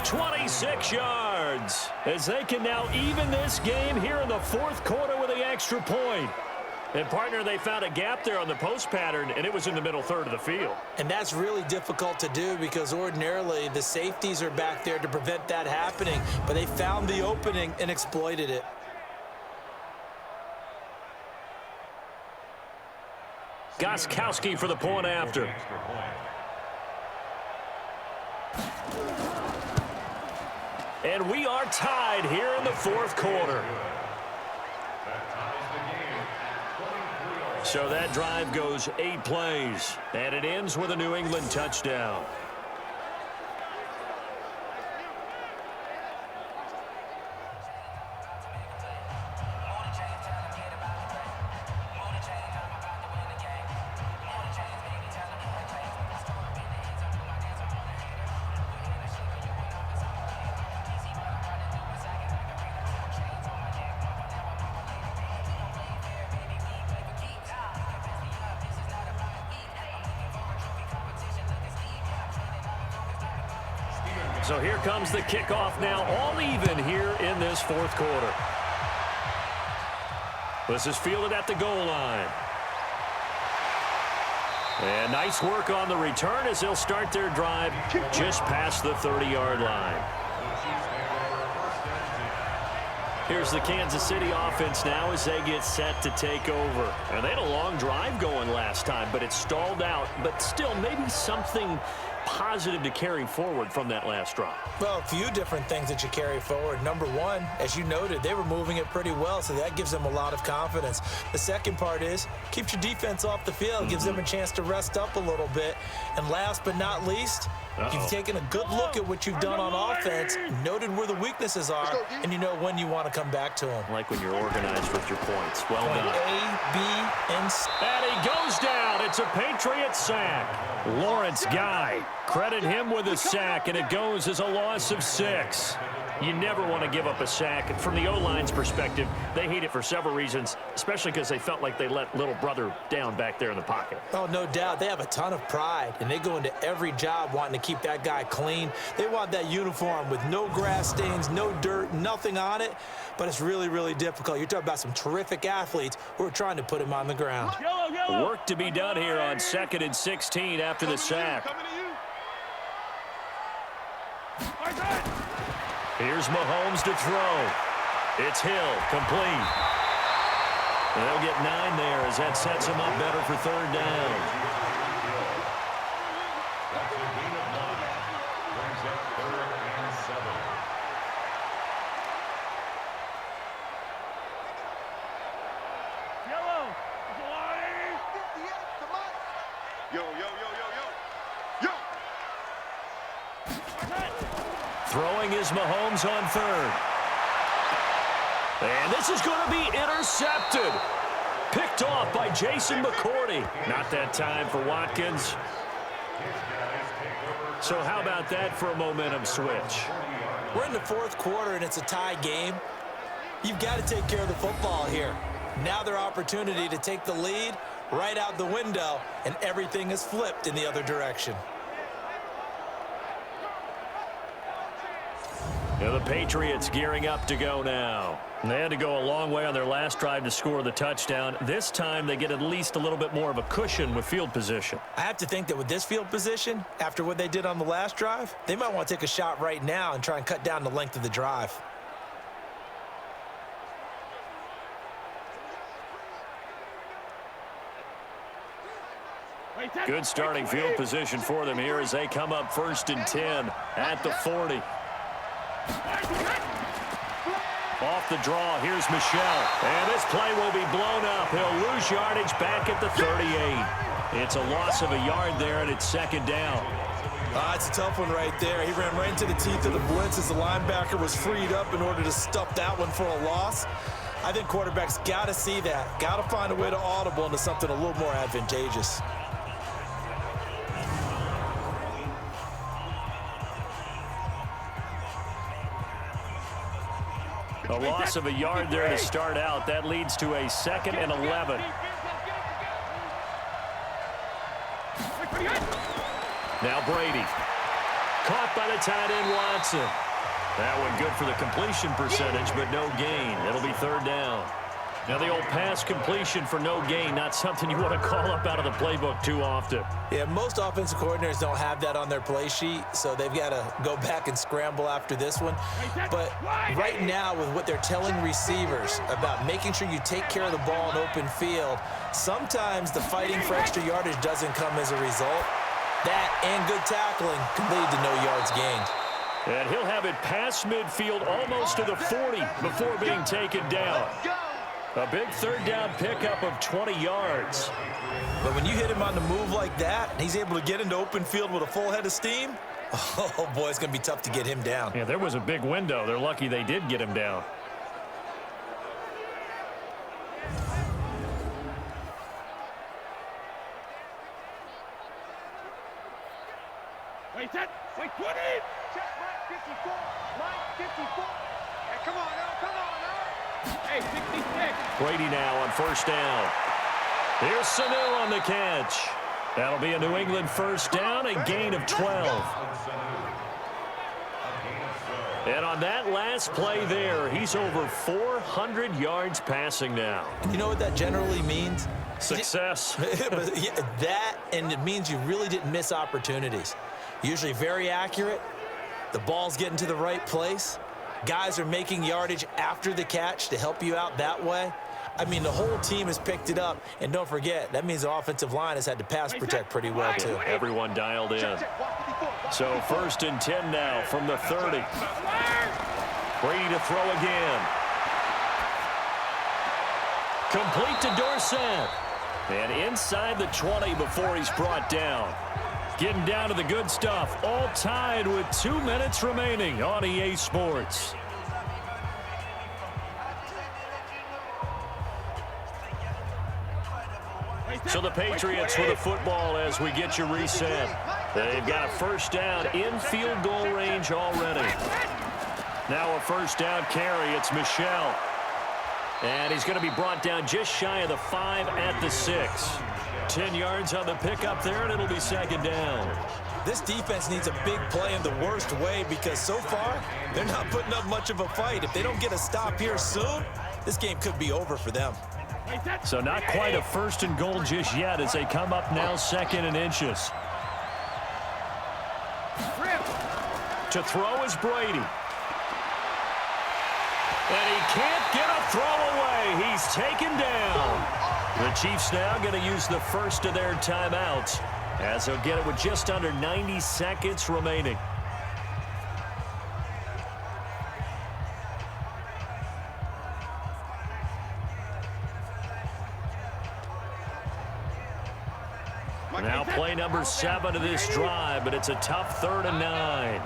26 yards, as they can now even this game here in the 4th quarter with the extra point. And, partner, they found a gap there on the post pattern, and it was in the middle third of the field. And that's really difficult to do because ordinarily the safeties are back there to prevent that happening. But they found the opening and exploited it. Gostkowski for the point after. And we are tied here in the 4th quarter. So that drive goes 8 plays, and it ends with a New England touchdown. So here comes the kickoff now, all even here in this 4th quarter. This is fielded at the goal line. And nice work on the return as they'll start their drive just past the 30-yard line. Here's the Kansas City offense now as they get set to take over. And they had a long drive going last time, but it stalled out. But still, maybe something positive to carry forward from that last drive. Well, a few different things that you carry forward. Number one, as you noted, they were moving it pretty well, so that gives them a lot of confidence. The second part is, keeps your defense off the field, gives them a chance to rest up a little bit. And last but not least, you've taken a good look at what you've done on offense, noted where the weaknesses are, and you know when you want to come back to them. Like when you're organized with your points. Well done. A, B, and C. And he goes down. It's a Patriot sack. Lawrence Guy, credit him with a sack, and it goes as a loss of 6. You never want to give up a sack. From the O-line's perspective, they hate it for several reasons, especially because they felt like they let little brother down back there in the pocket. Oh, no doubt. They have a ton of pride, and they go into every job wanting to keep that guy clean. They want that uniform with no grass stains, no dirt, nothing on it, but it's really, really difficult. You're talking about some terrific athletes who are trying to put him on the ground. Work to be done here on 2nd and 16 after the sack. Here's Mahomes to throw. It's Hill, complete. And they'll get 9 there as that sets him up better for 3rd down. That's a gain of 9. Brings up 3rd and 7. Yellow, yo, yo, yo, yo, yo, yo. Throwing is Mahomes on 3rd. And this is going to be intercepted. Picked off by Jason McCourty. Not that time for Watkins. So how about that for a momentum switch? We're in the 4th quarter, and it's a tie game. You've got to take care of the football here. Now their opportunity to take the lead right out the window, and everything is flipped in the other direction. Now the Patriots gearing up to go now. They had to go a long way on their last drive to score the touchdown. This time they get at least a little bit more of a cushion with field position. I have to think that with this field position, after what they did on the last drive, they might want to take a shot right now and try and cut down the length of the drive. Good starting field position for them here as they come up 1st and 10 at the 40. Off the draw, here's Michel. And this play will be blown up. He'll lose yardage back at the 38. It's a loss of a yard there, and it's 2nd down. It's a tough one right there. He ran right into the teeth of the blitz as the linebacker was freed up in order to stuff that one for a loss. I think quarterbacks got to see that. Got to find a way to audible into something a little more advantageous. A loss of a yard there to start out. That leads to a 2nd and 11. Now Brady. Caught by the tight end Watson. That one good for the completion percentage, but no gain. It'll be 3rd down. Now the old pass completion for no gain, not something you want to call up out of the playbook too often. Yeah, most offensive coordinators don't have that on their play sheet, so they've got to go back and scramble after this one. But right now, with what they're telling receivers about making sure you take care of the ball in open field, sometimes the fighting for extra yardage doesn't come as a result. That and good tackling can lead to no yards gained. And he'll have it past midfield almost to the 40 before being taken down. A big 3rd down pickup of 20 yards. But when you hit him on the move like that, and he's able to get into open field with a full head of steam, oh boy, it's going to be tough to get him down. Yeah, there was a big window. They're lucky they did get him down. Wait, 20. Check, Mike 54. Mike 54. Hey, come on now, come on now. Hey, 66. Brady now on 1st down. Here's Sanu on the catch. That'll be a New England 1st down, a gain of 12. And on that last play there, he's over 400 yards passing now. You know what that generally means? Success. That, and it means you really didn't miss opportunities. Usually very accurate. The ball's getting to the right place. Guys are making yardage after the catch to help you out that way. I mean, the whole team has picked it up. And don't forget, that means the offensive line has had to pass protect pretty well, too. Everyone dialed in. So 1st and 10 now from the 30. Brady to throw again. Complete to Dorsett. And inside the 20 before he's brought down. Getting down to the good stuff. All tied with 2 minutes remaining on EA Sports. So the Patriots with the football as we get you reset. They've got a 1st down in field goal range already. Now a 1st down carry. It's Michel. And he's going to be brought down just shy of the 5 at the 6. 10 yards on the pickup there, and it'll be 2nd down. This defense needs a big play in the worst way because so far, they're not putting up much of a fight. If they don't get a stop here soon, this game could be over for them. So not quite a 1st and goal just yet as they come up now 2nd and inches. To throw is Brady. And he can't get a throw away. He's taken down. The Chiefs now going to use the first of their timeouts as they'll get it with just under 90 seconds remaining. Now play number 7 of this drive, but it's a tough 3rd and 9.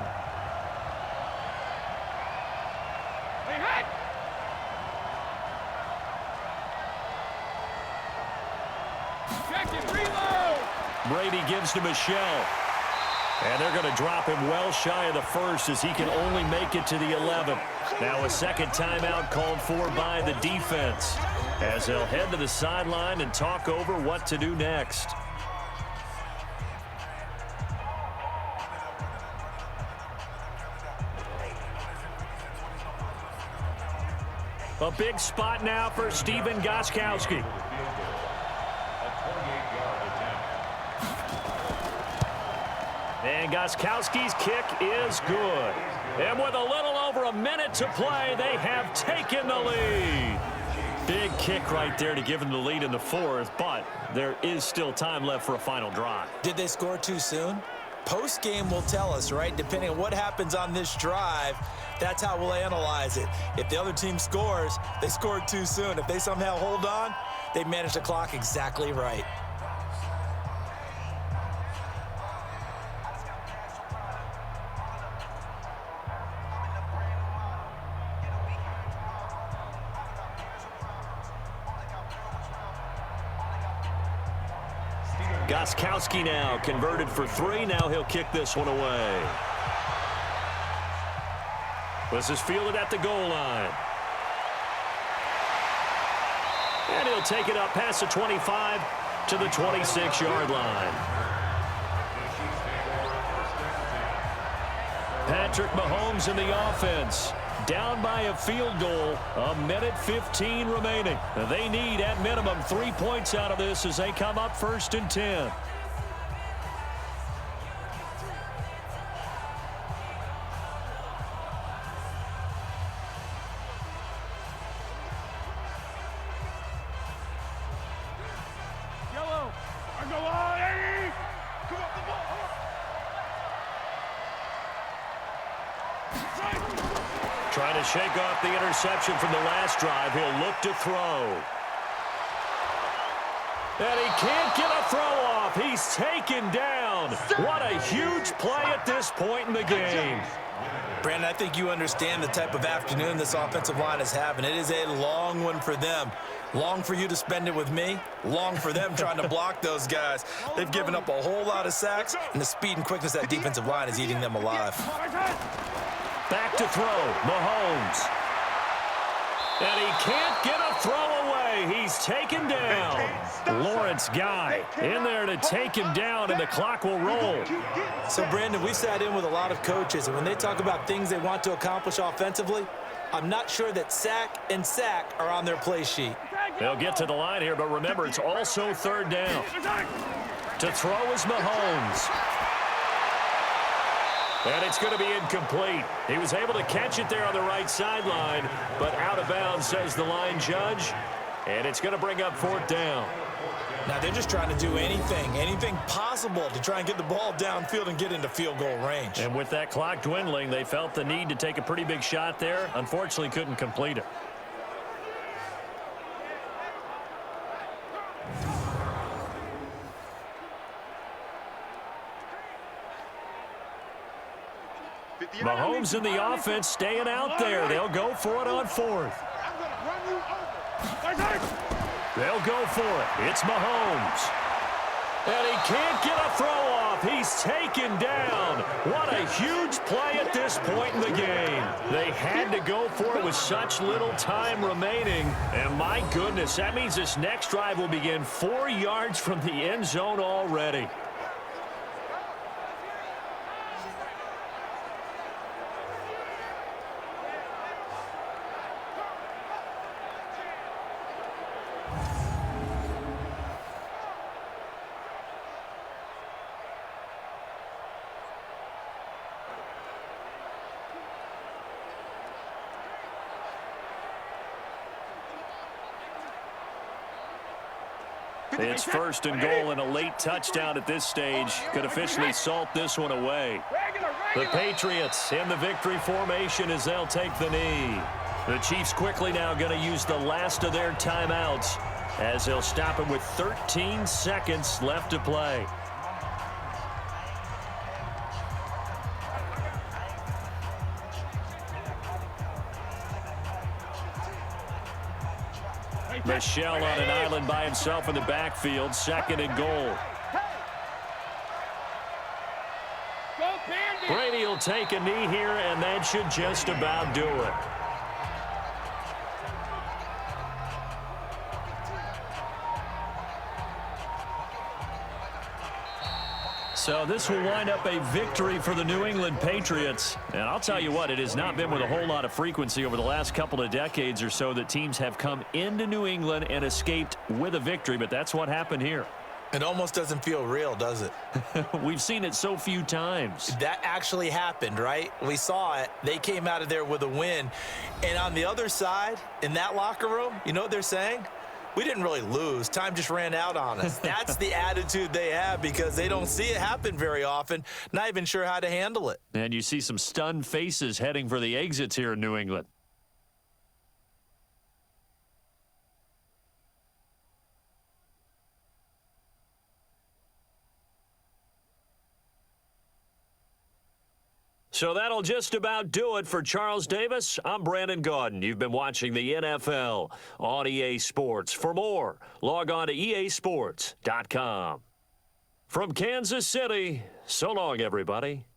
Brady gives to Michel. And they're going to drop him well shy of the 1st as he can only make it to the 11. Now a 2nd timeout called for by the defense as they'll head to the sideline and talk over what to do next. A big spot now for Stephen Gostkowski. And Gostkowski's kick is good. And with a little over a minute to play, they have taken the lead. Big kick right there to give them the lead in the fourth, but there is still time left for a final drive. Did they score too soon? Post-game will tell us, right? Depending on what happens on this drive, that's how we'll analyze it. If the other team scores, they scored too soon. If they somehow hold on, they managed the clock exactly right. Gostkowski now converted for three. Now he'll kick this one away. This is fielded at the goal line. And he'll take it up past the 25 to the 26-yard line. Patrick Mahomes in the offense. Down by a field goal, a minute 15 remaining. They need, at minimum, 3 points out of this as they come up 1st and 10. Yellow. I go on, Eddie. Come on, come on, come on. Trying to shake off the interception from the last drive. He'll look to throw. And he can't get a throw off. He's taken down. What a huge play at this point in the game. Brandon, I think you understand the type of afternoon this offensive line is having. It is a long one for them. Long for you to spend it with me. Long for them trying to block those guys. They've given up a whole lot of sacks, and the speed and quickness of that defensive line is eating them alive. Back to throw, Mahomes. And he can't get a throw away. He's taken down. Lawrence Guy in there to take him down, and the clock will roll. So, Brandon, we sat in with a lot of coaches, and when they talk about things they want to accomplish offensively, I'm not sure that sack and sack are on their play sheet. They'll get to the line here, but remember, it's also 3rd down. To throw is Mahomes. And it's going to be incomplete. He was able to catch it there on the right sideline, but out of bounds, says the line judge. And it's going to bring up 4th down. Now, they're just trying to do anything possible to try and get the ball downfield and get into field goal range. And with that clock dwindling, they felt the need to take a pretty big shot there. Unfortunately, couldn't complete it. Mahomes in the offense staying out there. They'll go for it on 4th. They'll go for it. It's Mahomes. And he can't get a throw off. He's taken down. What a huge play at this point in the game. They had to go for it with such little time remaining. And my goodness, that means this next drive will begin 4 yards from the end zone already. It's 1st and goal, and a late touchdown at this stage could officially salt this one away. The Patriots in the victory formation as they'll take the knee. The Chiefs quickly now going to use the last of their timeouts as they'll stop it with 13 seconds left to play. Michelle on an island by himself in the backfield, 2nd and goal. Brady will take a knee here, and that should just about do it. So this will wind up a victory for the New England Patriots. And I'll tell you what, it has not been with a whole lot of frequency over the last couple of decades or so that teams have come into New England and escaped with a victory, but that's what happened here. It almost doesn't feel real, does it? We've seen it so few times. That actually happened, right? We saw it. They came out of there with a win. And on the other side, in that locker room, you know what they're saying? We didn't really lose. Time just ran out on us. That's the attitude they have because they don't see it happen very often, not even sure how to handle it. And you see some stunned faces heading for the exits here in New England. So that'll just about do it for Charles Davis. I'm Brandon Gaudin. You've been watching the NFL on EA Sports. For more, log on to easports.com. From Kansas City, so long, everybody.